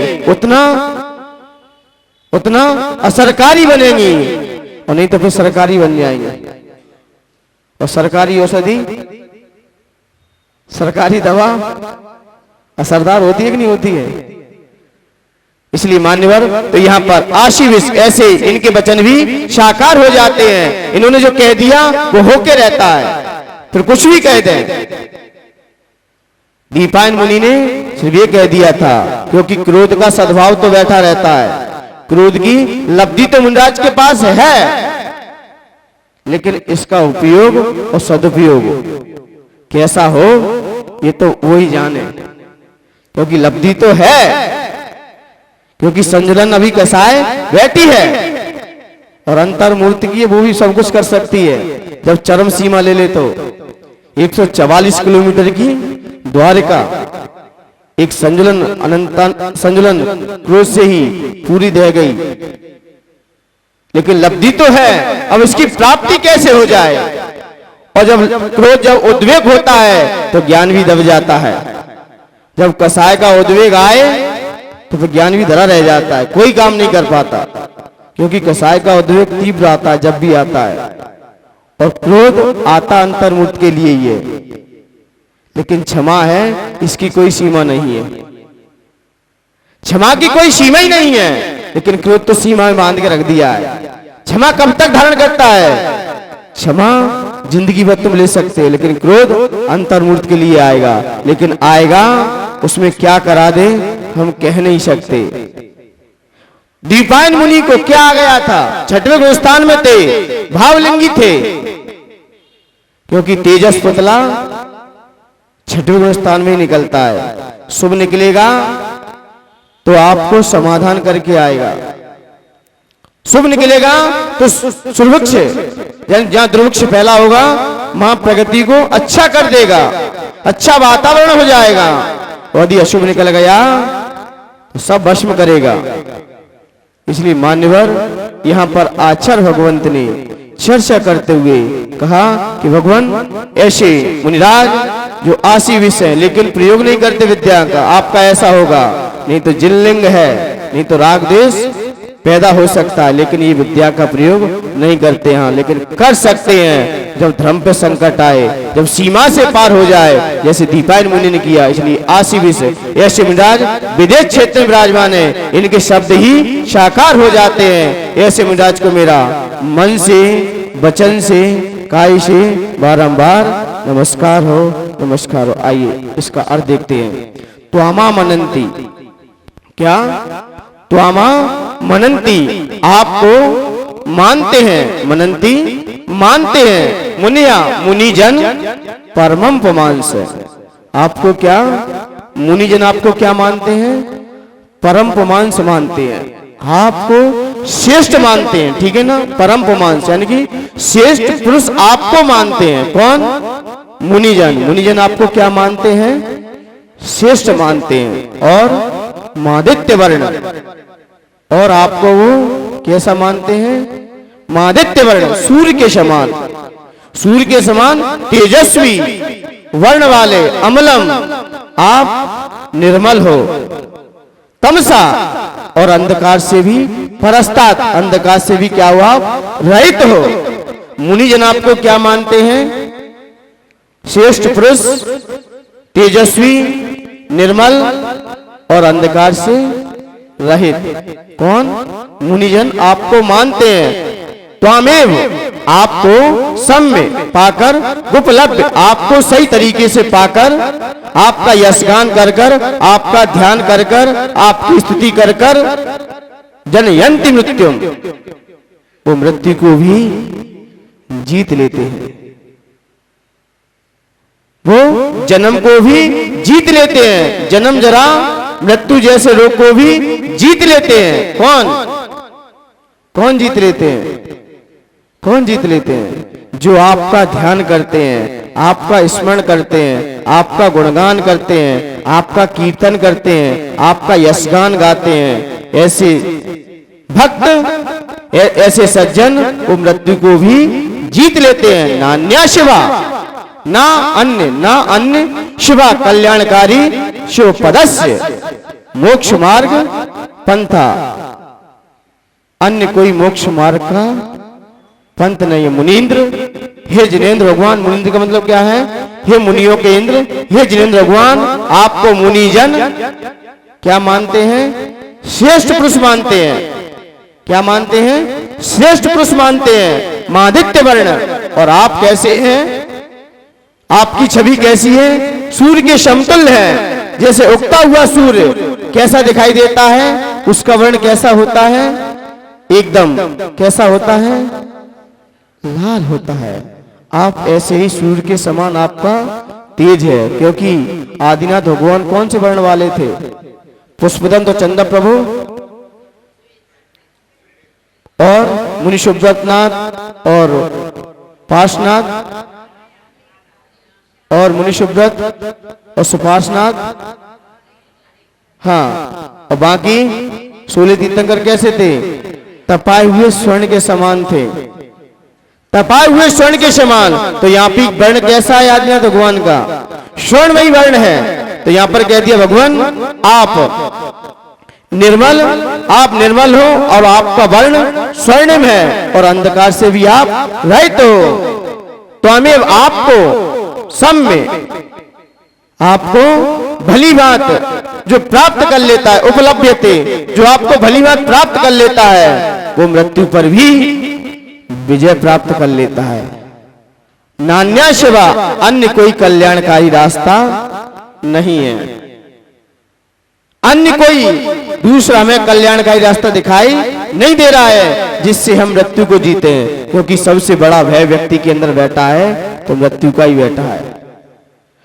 उतना असरकारी बनेंगी, और नहीं तो फिर सरकारी बन जाएंगे। और सरकारी औषधि, सरकारी दवा असरदार होती है कि नहीं होती है? इसलिए मान्यवर, तो यहाँ पर आशीविश ऐसे इनके वचन भी साकार हो जाते हैं। इन्होंने जो कह दिया वो होके रहता है, फिर कुछ भी कह दें। दीपायन मुनि ने सिर्फ ये कह दिया था, क्योंकि क्रोध का सद्भाव तो बैठा रहता है। क्रोध की लब्धि तो मुनिराज के पास है, लेकिन इसका उपयोग और सदुपयोग कैसा हो ये तो वो ही जाने। क्योंकि लब्धि तो है, क्योंकि संजलन अभी कसाय बैठी है, और अंतर मूर्ति की वो भी सब कुछ कर सकती है। जब चरम सीमा ले ले तो 144 किलोमीटर की द्वारिका एक संजलन क्रोध से ही पूरी दह गई। लेकिन लब्धि तो है, अब इसकी प्राप्ति कैसे हो जाए? और जब उद्वेग होता है तो ज्ञान भी दब जाता है। जब कसाय का उद्वेग आए तो फिर ज्ञान भी धरा रह जाता है, कोई काम नहीं कर पाता, क्योंकि कसाय का उद्वेग तीव्र आता है जब भी आता है, और क्रोध आता अंतर्मुक्त के लिए ही है। लेकिन क्षमा है, इसकी कोई सीमा नहीं है। क्षमा की कोई सीमा ही नहीं है। लेकिन क्रोध तो सीमा में बांध के रख दिया है। क्षमा कब तक धारण करता है? क्षमा जिंदगी भर तुम ले सकते हो, लेकिन क्रोध अंतर्मूर्त के लिए आएगा, लेकिन आएगा उसमें क्या करा दे हम कह नहीं सकते। दीपायन मुनि को क्या आ गया था? छठवें गुणस्थान में थे, भावलिंगी थे, क्योंकि तेजस पुतला छठवें गुणस्थान में निकलता है। शुभ निकलेगा तो आपको समाधान करके आएगा, शुभ निकलेगा तो सुवृक्ष जहां दुर्वृक्ष फैला होगा वहां प्रगति को अच्छा कर देगा, अच्छा वातावरण हो जाएगा। और यदि अशुभ निकल गया तो सब भस्म करेगा। इसलिए मान्यवर यहाँ पर आचार्य भगवंत ने चर्चा करते हुए कहा कि भगवान ऐसे मुनिराज जो आशी विष है लेकिन प्रयोग नहीं करते विद्या का, आपका ऐसा होगा, नहीं तो जिनलिंग है, नहीं तो राग देश पैदा हो सकता है, लेकिन ये विद्या का प्रयोग नहीं करते हैं, लेकिन कर सकते हैं जब धर्म पे संकट आए, जब सीमा से पार हो जाए, जैसे दीपायन मुनि ने किया। इसलिए आशी विष ऐसे मुनिराज विदेश क्षेत्र में विराजमान है, इनके शब्द ही साकार हो जाते हैं। ऐसे मुनिराज को मेरा मन से, वचन से, काय से बारंबार नमस्कार हो, नमस्कार हो। आइए इसका अर्थ देखते हैं। त्वामा मनंती, क्या? त्वामा मनंती, आपको मानते हैं, मनंती मानते हैं, मुनिया मुनिजन परमम पुमांस, आपको क्या मुनिजन आपको क्या मानते हैं? परम पुमांस मानते हैं, आपको श्रेष्ठ मानते हैं, ठीक है ना? परम पुमांस यानी कि श्रेष्ठ पुरुष आपको मानते हैं। कौन? मुनिजन। मुनिजन आपको क्या मानते हैं? श्रेष्ठ मानते हैं। और मादित्य वर्ण, और आपको वो कैसा मानते हैं? मादित्य वर्ण, सूर्य के समान, सूर्य के समान तेजस्वी वर्ण वाले, अमलम, आप निर्मल हो, तमसा और अंधकार से भी परस्तात, अंधकार से भी क्या हो आप? रहित हो। मुनिजन आपको क्या मानते हैं? श्रेष्ठ पुरुष, तेजस्वी, निर्मल और अंधकार से रहित। कौन? मुनिजन आपको मानते हैं। त्वामेव, आपको सम्य पाकर, उपलब्ध, आपको सही तरीके से पाकर, आपका यशगान कर कर, आपका ध्यान कर कर, आपकी स्तुति कर कर, जनयंति मृत्युम, वो मृत्यु को भी जीत लेते हैं, वो जन्म को भी जीत लेते हैं, जन्म जरा मृत्यु जैसे रोग को भी जीत लेते हैं। कौन? कौन जीत लेते हैं? कौन जीत लेते हैं? जो आपका ध्यान करते हैं, आपका स्मरण करते हैं, आपका गुणगान करते हैं, आपका कीर्तन करते हैं, आपका यशगान गाते हैं। ऐसे भक्त, ऐसे सज्जन वो मृत्यु को भी जीत लेते हैं। नान्या शिवा, ना अन्य शिवा कल्याणकारी शिव पदस्य मोक्ष मार्ग पंथा, अन्य कोई मोक्ष मार्ग का पंथ नहीं है। मुनीन्द्र, हे जिनेन्द्र भगवान, मुनीन्द्र का मतलब क्या है? हे मुनियों के इंद्र, हे जिनेन्द्र भगवान, आपको मुनिजन क्या मानते हैं? श्रेष्ठ पुरुष मानते हैं। क्या मानते हैं? श्रेष्ठ पुरुष मानते हैं, मादित्य वर्ण। और आप कैसे हैं? आपकी छवि कैसी है? सूर्य के समतुल्य है। जैसे उगता हुआ सूर्य कैसा दिखाई देता है, उसका वर्ण कैसा होता है? एकदम कैसा होता है? लाल होता है। आप ऐसे ही सूर्य के समान आपका तेज है, क्योंकि आदिनाथ भगवान कौन से वर्ण वाले थे? पुष्पदंत तो चंद्र प्रभु और मुनि सुब्रतनाथ और पार्श्वनाथ और मुनि सुब्रत और सुपार्श्वनाथ, हाँ, और बाकी 16 तीर्थंकर कैसे थे? तपाए हुए स्वर्ण के समान थे, तपाए हुए स्वर्ण के समान। तो यहाँ पे वर्ण कैसा है आदिनाथ भगवान का? स्वर्णमयी वर्ण है। तो यहाँ पर कह दिया भगवान आप निर्मल, आप निर्मल हो और आपका वर्ण स्वर्णिम है और अंधकार से भी आप रहित हो। तो हमें आपको सम्य, आपको भली बात जो प्राप्त कर लेता है, उपलब्धते जो आपको भली बात प्राप्त कर लेता है, वो मृत्यु पर भी विजय प्राप्त कर लेता है। नान्या शिवा अन्य कोई कल्याणकारी रास्ता नहीं है, अन्य कोई दूसरा हमें कल्याणकारी रास्ता दिखाई नहीं दे रहा है जिससे हम मृत्यु को जीते हैं, क्योंकि सबसे बड़ा भय व्यक्ति के अंदर बैठा है तो मृत्यु का ही बैठा है।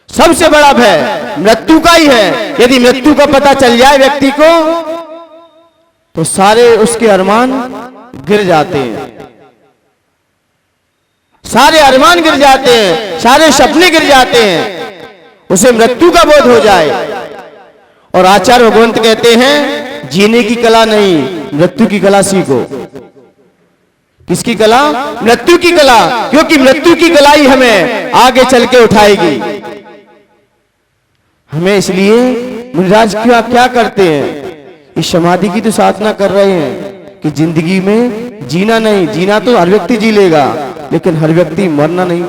सबसे बड़ा भय मृत्यु का ही है। यदि मृत्यु का पता चल जाए व्यक्ति को तो सारे उसके अरमान गिर जाते हैं, सारे अरमान गिर जाते हैं, सारे सपने गिर जाते हैं, उसे मृत्यु का बोध हो जाए। और आचार्य भगवंत कहते हैं जीने की कला नहीं, मृत्यु की कला सीखो। किसकी कला? मृत्यु की कला, क्योंकि मृत्यु की कला ही हमें आगे चल के उठाएगी। हमें इसलिए मुनिराज क्या करते हैं, इस समाधि की तो साधना कर रहे हैं कि जिंदगी में जीना नहीं, जीना तो हर व्यक्ति जी लेगा, लेकिन हर व्यक्ति मरना नहीं।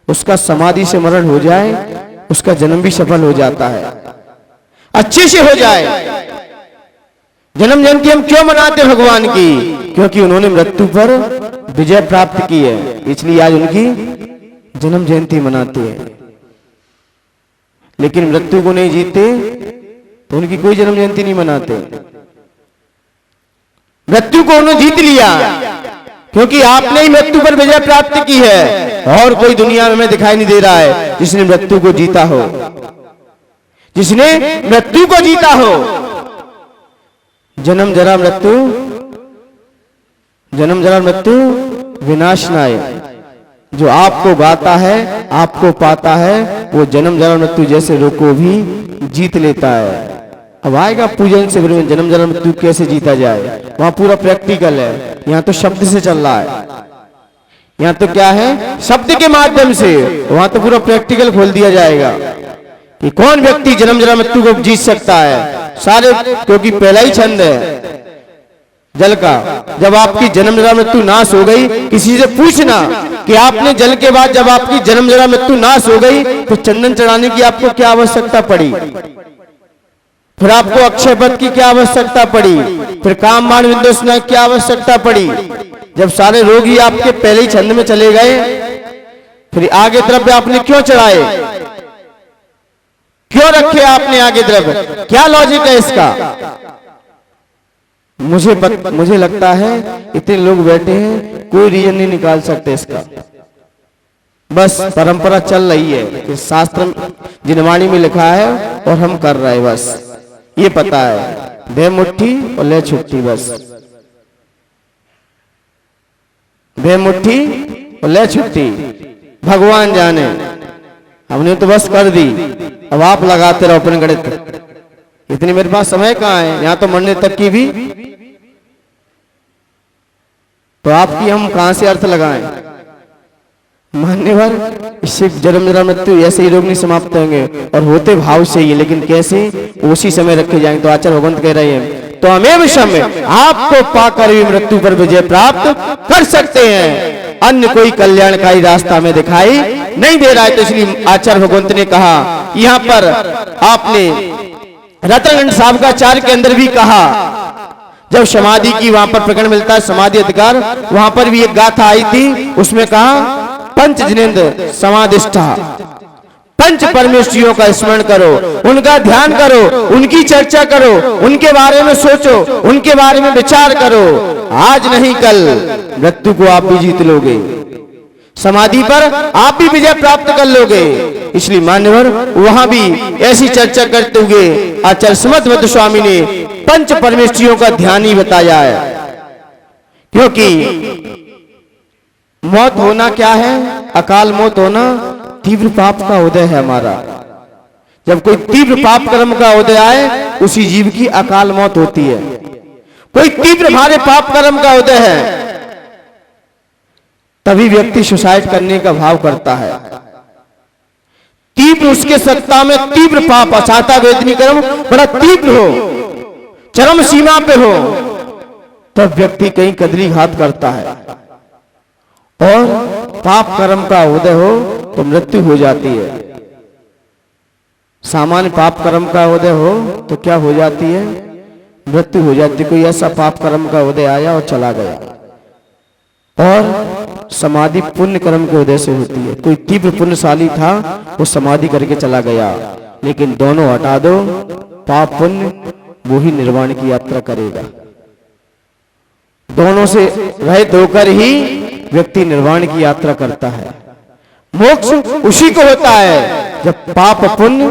उसका समाधि से मरण हो जाए, उसका जन्म भी सफल हो जाता है, अच्छे से हो जाए। जन्म जयंती हम क्यों मनाते हैं भगवान की? क्योंकि उन्होंने मृत्यु पर विजय प्राप्त की है, इसलिए आज उनकी जन्म जयंती मनाते हैं। लेकिन मृत्यु को नहीं जीते तो उनकी कोई जन्म जयंती नहीं मनाते। मृत्यु को उन्होंने जीत लिया, क्योंकि आपने ही मृत्यु पर विजय प्राप्त की है, और कोई दुनिया में हमें दिखाई नहीं दे रहा है जिसने मृत्यु को जीता हो, जिसने मृत्यु को जीता हो। जन्म जरा मृत्यु, जन्म जरा मृत्यु विनाशनाय। जो आपको गाता है, आपको पाता है, वो जन्म जरा मृत्यु जैसे रोग को भी जीत लेता है। अब आएगा पूजन से जन्म जरा मृत्यु कैसे जीता जाए, वहां पूरा प्रैक्टिकल है। यहाँ तो शब्द से चल रहा है, यहाँ तो क्या है, शब्द के माध्यम से। वहां तो पूरा प्रैक्टिकल खोल दिया जाएगा कि कौन व्यक्ति जन्म जरा मृत्यु को जीत सकता है। सारे, क्योंकि पहला ही छंद है जल का। जब आपकी जन्म जरा मृत्यु नाश हो गई, किसी से पूछना कि आपने जल के बाद जब आपकी जन्म जरा मृत्यु नाश हो गई तो चंदन चढ़ाने की आपको क्या आवश्यकता पड़ी, फिर आपको अक्षय पद की क्या आवश्यकता पड़ी, फिर कामबाण विद्वेषण की क्या आवश्यकता पड़ी। जब सारे रोग ही आपके पहले ही छंद में चले गए, फिर आगे द्रव्य आपने क्यों चढ़ाए, क्यों रखे आपने आगे द्रव्य, क्या लॉजिक है इसका? मुझे लगता है इतने लोग बैठे हैं, कोई रीजन नहीं निकाल सकते इसका। बस परंपरा चल रही है कि शास्त्र जिनवाणी में लिखा है और हम कर रहे हैं, बस ये पता है, दे मुट्ठी और ले छुट्टी, बस दे मुट्ठी और ले छुट्टी। भगवान जाने, हमने तो बस कर दी, अब आप लगाते रहो अपने गणित। इतनी मेरे पास समय कहाँ है, यहाँ तो मरने तक की भी, तो आपकी हम कहां से अर्थ लगाएं? मान्यवर, इससे जन्म जरा मृत्यु ऐसे ही रोग नहीं समाप्त होंगे, और होते भाव से ही, लेकिन कैसे, उसी समय रखे जाएंगे। तो आचार्य भगवंत कह रहे हैं तो हमें समय आपको पाकर भी मृत्यु पर विजय प्राप्त कर सकते हैं, अन्य कोई कल्याणकारी रास्ता हमें दिखाई नहीं दे रहा है। तो इसलिए आचार्य भगवंत ने कहा, यहां पर आपने रत्नगंड साहब का चार के अंदर भी कहा, जब समाधि की वहां पर प्रकरण मिलता है समाधि अधिकार, वहां पर भी एक गाथा आई थी, उसमें कहा पंच जिनेन्द्र समाधिष्ठा, पंच परमेश्वरियों का स्मरण करो, उनका ध्यान करो, उनकी चर्चा करो, उनके बारे में सोचो, उनके बारे में विचार करो। आज नहीं कल मृत्यु को आप भी जीत लोगे, समाधि पर आप भी विजय प्राप्त कर लोगे। इसलिए मान्यवर, वहां भी ऐसी चर्चा करते हुए आचार्य समर्थ भद्र स्वामी ने पंच परमेश्वरियों का ध्यान ही बताया है। क्योंकि मौत होना क्या है, अकाल मौत होना तीव्र पाप का उदय है हमारा। जब कोई तीव्र पाप कर्म का उदय आए, उसी जीव की अकाल मौत होती है। कोई तीव्र भारे पाप कर्म का उदय है, तभी व्यक्ति सुसाइड करने का भाव करता है। तीव्र उसके सत्ता में तीव्र पाप, अचाता वेदनी कर्म बड़ा तीव्र हो, चरम सीमा पे हो, तब व्यक्ति कहीं कदली घात करता है, और पाप कर्म का उदय हो तो मृत्यु हो जाती है। सामान्य पाप कर्म का उदय हो तो क्या हो जाती है? मृत्यु हो जाती। कोई ऐसा पाप कर्म का उदय आया और चला गया। और समाधि पुण्य कर्म के उदय से होती है। कोई तीव्र पुण्यशाली था, वो समाधि करके चला गया। लेकिन दोनों हटा दो, पाप पुण्य, वो ही निर्वाण की यात्रा करेगा। दोनों से रहित होकर ही व्यक्ति निर्वाण की यात्रा करता है। मोक्ष उसी को होता है जब पाप पुण्य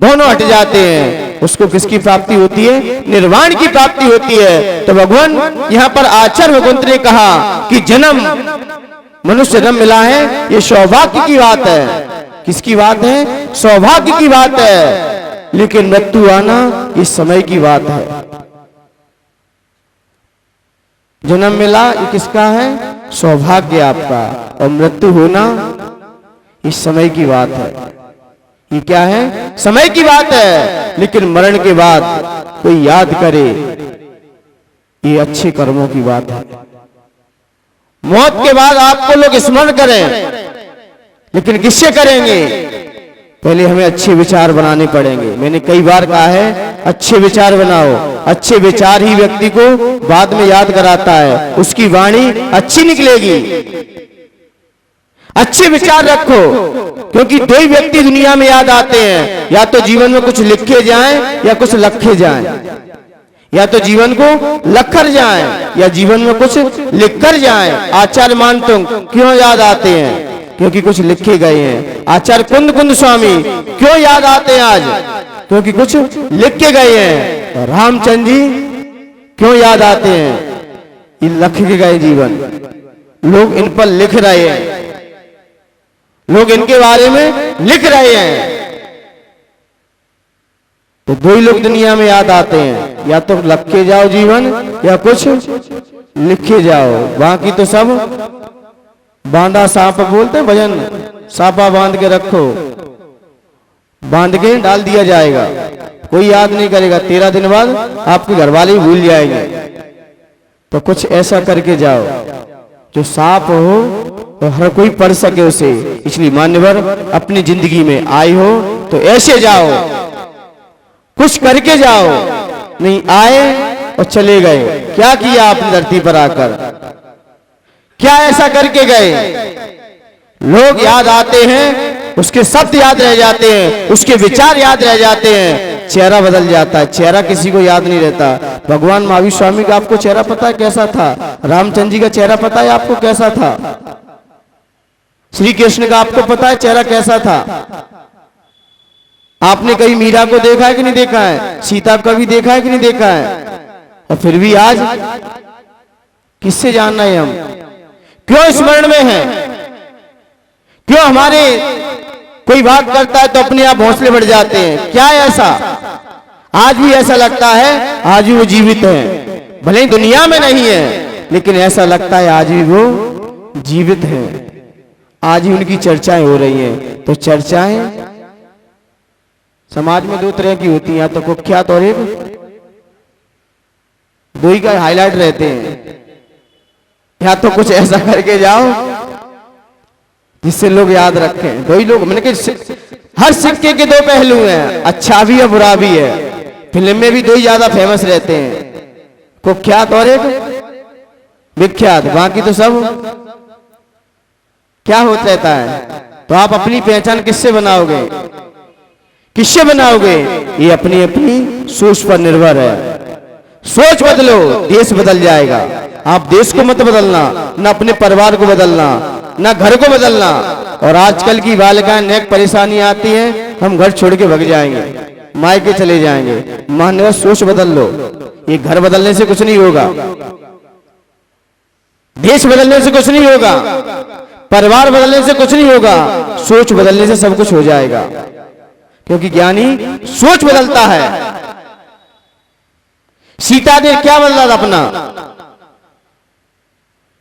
दोनों हट जाते हैं। उसको किसकी प्राप्ति होती है? निर्वाण की प्राप्ति होती है। तो भगवान यहाँ पर आचार्य भगवंत ने कहा कि जन्म, मनुष्य जन्म मिला है, ये सौभाग्य की बात है। किसकी बात है? सौभाग्य की बात है। लेकिन मृत्यु आना इस समय की बात है। जन्म मिला ये किसका है? सौभाग्य आपका। और मृत्यु होना इस समय की बात है। ये क्या है? समय की बात है। लेकिन मरण के बाद कोई याद करे, ये अच्छे कर्मों की बात है। मौत के बाद आपको लोग स्मरण करें, लेकिन किससे करेंगे? पहले हमें अच्छे विचार बनाने पड़ेंगे। मैंने कई बार कहा है, अच्छे विचार बनाओ। अच्छे विचार ही व्यक्ति को बाद में याद कराता है। उसकी वाणी अच्छी निकलेगी। अच्छे विचार रखो, क्योंकि दो ही व्यक्ति दुनिया में याद आते हैं, या तो जीवन में कुछ लिखे जाएं या कुछ लखे जाएं। या तो जीवन को लखर जाएं या जीवन में कुछ लिखकर जाएं। आचार्य मान तुम क्यों याद आते हैं? क्योंकि कुछ लिखे गए हैं। आचार्य कुंद कुंद स्वामी क्यों याद आते हैं आज? क्योंकि कुछ लिख के गए हैं। रामचंद्र जी क्यों याद आते हैं? ये लिख के गए जीवन, लोग इन पर लिख रहे हैं, लोग इनके बारे में लिख रहे हैं। तो दो ही लोग दुनिया में याद आते हैं, या तो लख के जाओ जीवन या कुछ लिखे जाओ। बाकी तो सब बांधा सांप बोलते हैं भजन, सांपा बांध के रखो, बांध के डाल दिया जाएगा, कोई याद नहीं करेगा। 13 दिन बाद आपके घर वाले भूल जाएंगे। तो कुछ ऐसा करके जाओ जो सांप हो तो हर कोई पढ़ सके उसे। इसलिए मान्यवर अपनी जिंदगी में आए हो तो ऐसे जाओ, कुछ करके जाओ। नहीं आए और चले गए, क्या किया आपने धरती पर आकर? क्या ऐसा करके गए? लोग याद आते हैं, उसके शब्द याद रह जाते हैं, उसके विचार याद रह जाते हैं, चेहरा बदल जाता है। चेहरा किसी को याद नहीं रहता। भगवान महावीर स्वामी का आपको चेहरा पता है कैसा था? रामचंद्र जी का चेहरा पता है आपको कैसा था? श्री कृष्ण का आपको पता है चेहरा कैसा था? आपने कहीं मीरा को देखा है कि नहीं देखा है? सीता को कभी देखा है कि नहीं देखा है? और फिर भी आज किससे जानना है हम? क्यों स्मरण में है? क्यों हमारे कोई बात करता है तो अपने आप हौसले बढ़ जाते हैं? क्या है ऐसा? आज भी ऐसा लगता है आज भी वो जीवित है, भले ही दुनिया में नहीं है, लेकिन ऐसा लगता है आज भी वो जीवित है। आज ही उनकी चर्चाएं हो रही हैं। तो चर्चाएं समाज में दो तरह की होती हैं, या तो कुख्यात और एक दो ही का हाईलाइट रहते हैं। या तो कुछ ऐसा करके जाओ जिससे लोग याद रखें। दो ही लोग, मैंने कहा हर सिक्के के दो पहलू हैं, अच्छा भी है बुरा भी है। फिल्म में भी दो ही ज्यादा फेमस रहते हैं, कुख्यात और एक विख्यात। बाकी तो सब क्या होता रहता है। तो आप अपनी पहचान किससे बनाओगे? किससे बनाओगे? ये अपनी अपनी सोच पर निर्भर है। सोच बदलो, देश बदल जाएगा। आप देश को मत बदलना, न अपने परिवार को बदलना, न घर को बदलना। और आजकल की बालिकाएं नेक परेशानी आती है, हम घर छोड़ के भग जाएंगे, मायके चले जाएंगे। मानव सोच बदल लो। ये घर बदलने से कुछ नहीं होगा, देश बदलने से कुछ नहीं होगा, परिवार बदलने से कुछ नहीं होगा। सोच बदलने से सब कुछ हो जाएगा, क्योंकि ज्ञानी सोच बदलता है। सीता ने क्या बदला था अपना?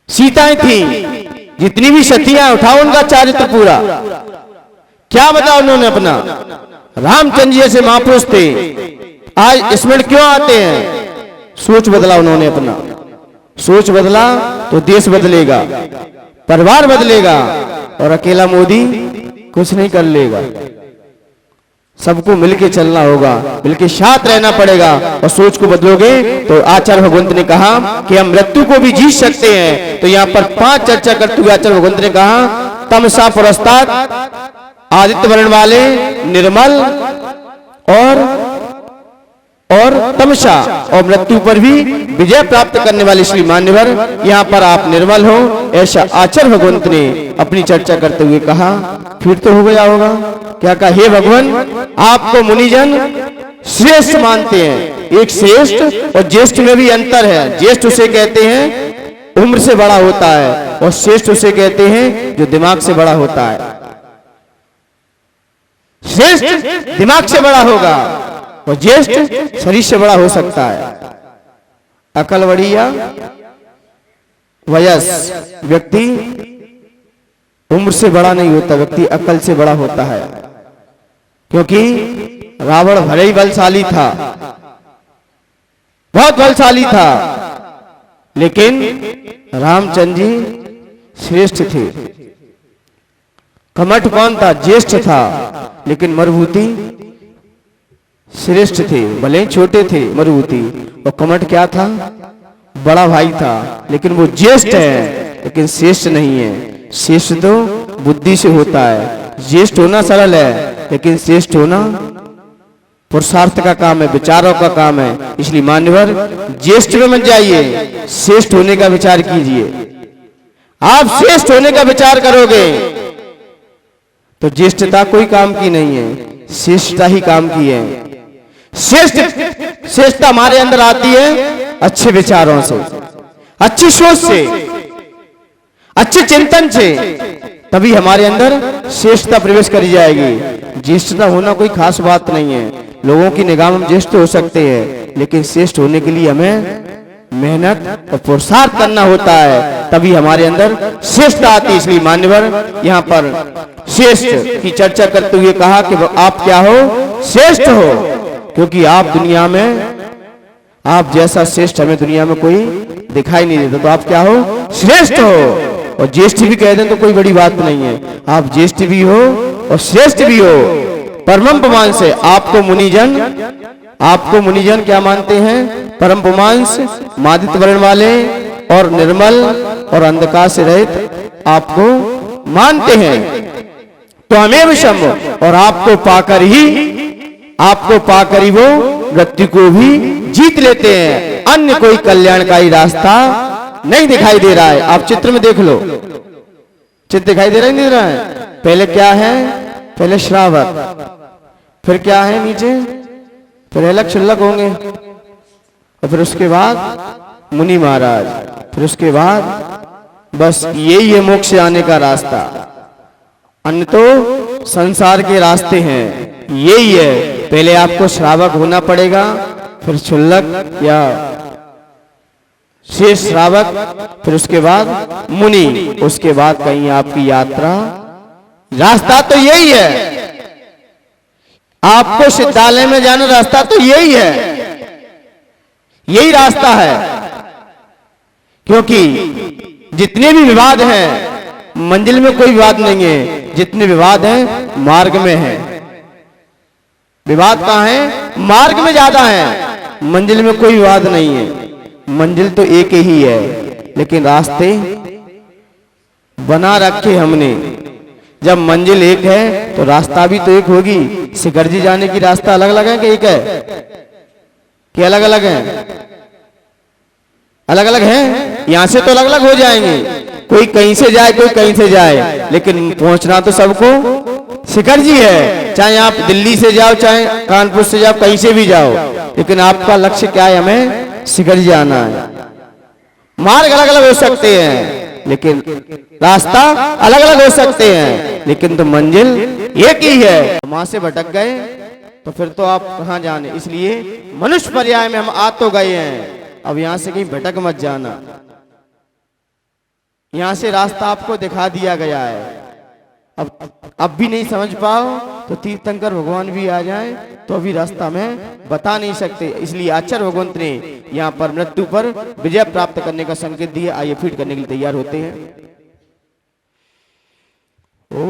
सीताएं थी, जितनी भी सतियां उठाओ उनका चारित्र पूरा। क्या बता उन्होंने अपना? रामचंद्र जी जैसे महापुरुष थे, आज स्मरण क्यों आते हैं? सोच बदला उन्होंने अपना। सोच बदला तो देश बदलेगा, परिवार बदलेगा, और अकेला मोदी कुछ नहीं कर लेगा। सबको मिलके चलना होगा, मिलके साथ रहना पड़ेगा और सोच को बदलोगे तो आचार्य भगवंत ने कहा कि हम मृत्यु को भी जीत सकते हैं। तो यहाँ पर 5 चर्चा करते हुए आचार्य भगवंत ने कहा तमसा पुरस्ताद, आदित्य वर्ण वाले, निर्मल और तमसा और मृत्यु पर भी विजय प्राप्त करने वाले श्री मान्यवर, यहाँ पर आप निर्मल हो, ऐसा आचार्य भगवंत ने अपनी चर्चा करते हुए कहा। फिर तो हो गया होगा, क्या कहा, हे भगवान आपको मुनिजन श्रेष्ठ मानते हैं। एक श्रेष्ठ और ज्येष्ठ में भी अंतर है। ज्येष्ठ उसे कहते हैं उम्र से बड़ा होता है और श्रेष्ठ उसे कहते हैं जो दिमाग से बड़ा होता है। श्रेष्ठ दिमाग से बड़ा होगा और ज्येष्ठ शरीर से बड़ा हो सकता है। अकल बढ़िया वयस, व्यक्ति उम्र से बड़ा नहीं होता, व्यक्ति अकल से बड़ा होता है। क्योंकि रावण भले ही बलशाली था, बहुत बलशाली था, लेकिन रामचंद्र जी श्रेष्ठ थे। कमठ कौन था, ज्येष्ठ था, लेकिन मरुभूति श्रेष्ठ थे, भले ही छोटे थे मरुभूति। और कमठ क्या था, बड़ा भाई था, लेकिन वो ज्येष्ठ है लेकिन श्रेष्ठ नहीं है। श्रेष्ठ तो बुद्धि से होता है, ज्येष्ठ होना सरल है लेकिन श्रेष्ठ होना पुरुषार्थ का काम है, विचारों का काम है। इसलिए मान्यवर ज्येष्ठ में मत जाइए, श्रेष्ठ होने का विचार कीजिए। आप श्रेष्ठ होने का विचार करोगे तो ज्येष्ठता कोई काम की नहीं है, श्रेष्ठता ही काम की है। श्रेष्ठता हमारे अंदर आती है अच्छे विचारों से, अच्छी सोच से, अच्छे चिंतन से, तभी हमारे अंदर श्रेष्ठता प्रवेश करी जाएगी। ज्येष्ठता होना कोई खास बात नहीं है। लोगों की निगाह में हम ज्येष्ठ हो सकते हैं, लेकिन श्रेष्ठ होने के लिए हमें मेहनत और पुरुषार्थ करना होता है, तभी हमारे अंदर श्रेष्ठता आती है। इसलिए मान्यवर यहाँ पर श्रेष्ठ की चर्चा करते हुए कहा कि आप क्या हो, श्रेष्ठ हो, क्योंकि आप दुनिया में, आप जैसा श्रेष्ठ हमें दुनिया में कोई दिखाई नहीं देता। तो आप क्या हो, श्रेष्ठ हो। और ज्येष्ठ भी कह दें तो कोई बड़ी बात नहीं है, आप ज्येष्ठ भी हो और श्रेष्ठ भी हो। परम पुमांस से आपको मुनिजन क्या मानते हैं, परम पुमांस, मादित्य वर्ण वाले और निर्मल और अंधकार से रहित आपको मानते हैं। तो हमें विषम, और आपको पाकर ही वो मृत्यु को भी जीत लेते हैं। अन्य कोई कल्याणकारी रास्ता नहीं दिखाई दे रहा है। आप चित्र में देख लो, चित्र दिखाई दे रहा है, नहीं दे रहा है। पहले क्या है, पहले श्रावक, फिर क्या है नीचे, फिर अलग क्षुल्लक होंगे, और फिर उसके बाद मुनि महाराज, फिर उसके बाद बस यही है मोक्ष आने का रास्ता। अन्य तो संसार के रास्ते हैं, यही है। पहले आपको श्रावक होना पड़ेगा, फिर क्षुल्लक या शेष श्रावक, फिर उसके बाद मुनि, उसके बाद कहीं आपकी यात्रा। रास्ता तो यही है, आपको सिद्धालय में जाना रास्ता तो यही है, यही रास्ता है। क्योंकि जितने भी विवाद हैं, मंजिल में कोई विवाद नहीं है, जितने विवाद हैं मार्ग में है। विवाद कहाँ है, मार्ग में ज्यादा है, मंजिल में कोई विवाद नहीं है। मंजिल तो एक ही है, लेकिन रास्ते बना रखे हमने। जब मंजिल एक है तो रास्ता भी तो एक होगी। शिखर जी जाने की रास्ता अलग अलग है कि एक है, कि अलग अलग है, अलग अलग है। यहां से तो अलग अलग हो जाएंगे, कोई कहीं से जाए कोई कहीं से जाए, लेकिन पहुंचना तो सबको शिखर जी है। चाहे आप दिल्ली से जाओ, चाहे कानपुर से जाओ, कहीं से भी जाओ, लेकिन आपका लक्ष्य क्या है, हमें शिखर जी आना है। मार्ग अलग अलग हो सकते हैं, लेकिन रास्ता अलग अलग हो सकते हैं, लेकिन तो मंजिल एक ही है। वहां से भटक गए तो फिर तो आप कहां जाने। इसलिए मनुष्य पर्याय में हम आ तो गए हैं, अब यहां से कहीं भटक मत जाना। यहां से रास्ता आपको दिखा दिया गया है। अब भी नहीं समझ पाओ तो तीर्थंकर भगवान भी आ जाएं तो अभी रास्ता में बता नहीं सकते। इसलिए आचार्य भगवंत ने यहाँ पर मृत्यु पर विजय प्राप्त करने का संकेत दिया। आइए फीट करने के लिए तैयार होते हैं। ओ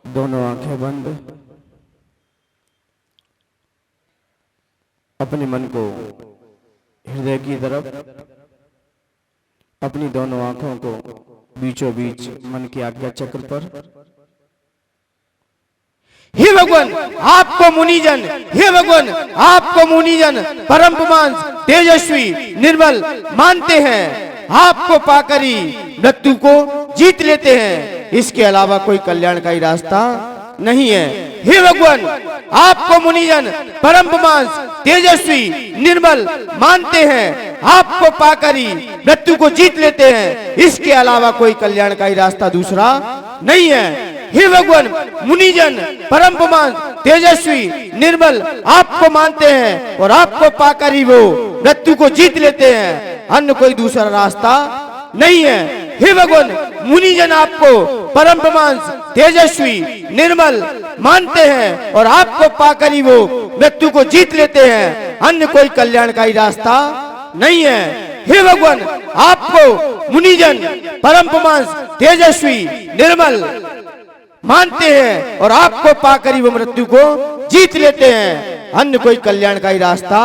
दोनों आंखें बंद, अपने मन को हृदय की तरफ, अपनी दोनों आंखों को बीचों बीच मन की आज्ञा चक्र पर। हे भगवान आपको मुनिजन, हे भगवान आपको मुनिजन परम पुमांस तेजस्वी निर्मल मानते हैं, आपको पाकर ही मृत्यु को जीत लेते हैं, इसके अलावा कोई कल्याणकारी रास्ता नहीं है। हे भगवान आपको मुनिजन परम पुमांस तेजस्वी निर्मल मानते हैं, आपको पाकर ही मृत्यु को जीत लेते हैं, इसके अलावा कोई कल्याणकारी रास्ता दूसरा नहीं है। हे भगवान मुनिजन परम पुमांस तेजस्वी निर्मल आपको मानते हैं और आपको पाकर ही वो मृत्यु को जीत लेते हैं, अन्य कोई दूसरा रास्ता नहीं है। हे भगवान मुनिजन आपको परम पुमांस तेजस्वी निर्मल मानते हैं और आपको पाकर ही वो मृत्यु को जीत लेते हैं, अन्य कोई कल्याणकारी रास्ता नहीं है। हे भगवान आपको मुनिजन परम पुमांस तेजस्वी निर्मल मानते हैं और आपको पाकर ही वो मृत्यु को जीत लेते हैं, अन्य कोई कल्याणकारी रास्ता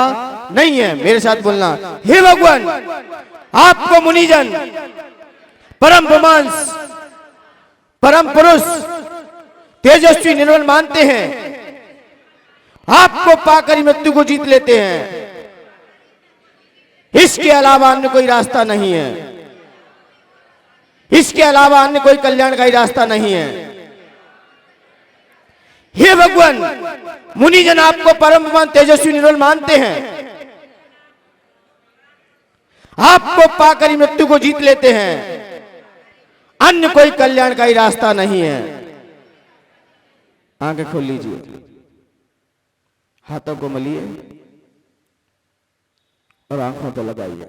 नहीं है। मेरे साथ बोलना, हे भगवान आपको मुनिजन परम पुमांस परम पुरुष तेजस्वी निर्मल मानते हैं, आपको पाकर ही मृत्यु को जीत लेते हैं, इसके अलावा अन्य कोई रास्ता नहीं है, इसके अलावा अन्य कोई कल्याणकारी रास्ता नहीं है। हे भगवान मुनिजन आपको परम पुमांस तेजस्वी निर्मल मानते हैं, आपको पाकर ही मृत्यु को जीत लेते हैं, अन्य कोई कल्याणकारी रास्ता नहीं है। आंखें खोल लीजिए, हाथों को मलिए और आंखों पर लगाइए।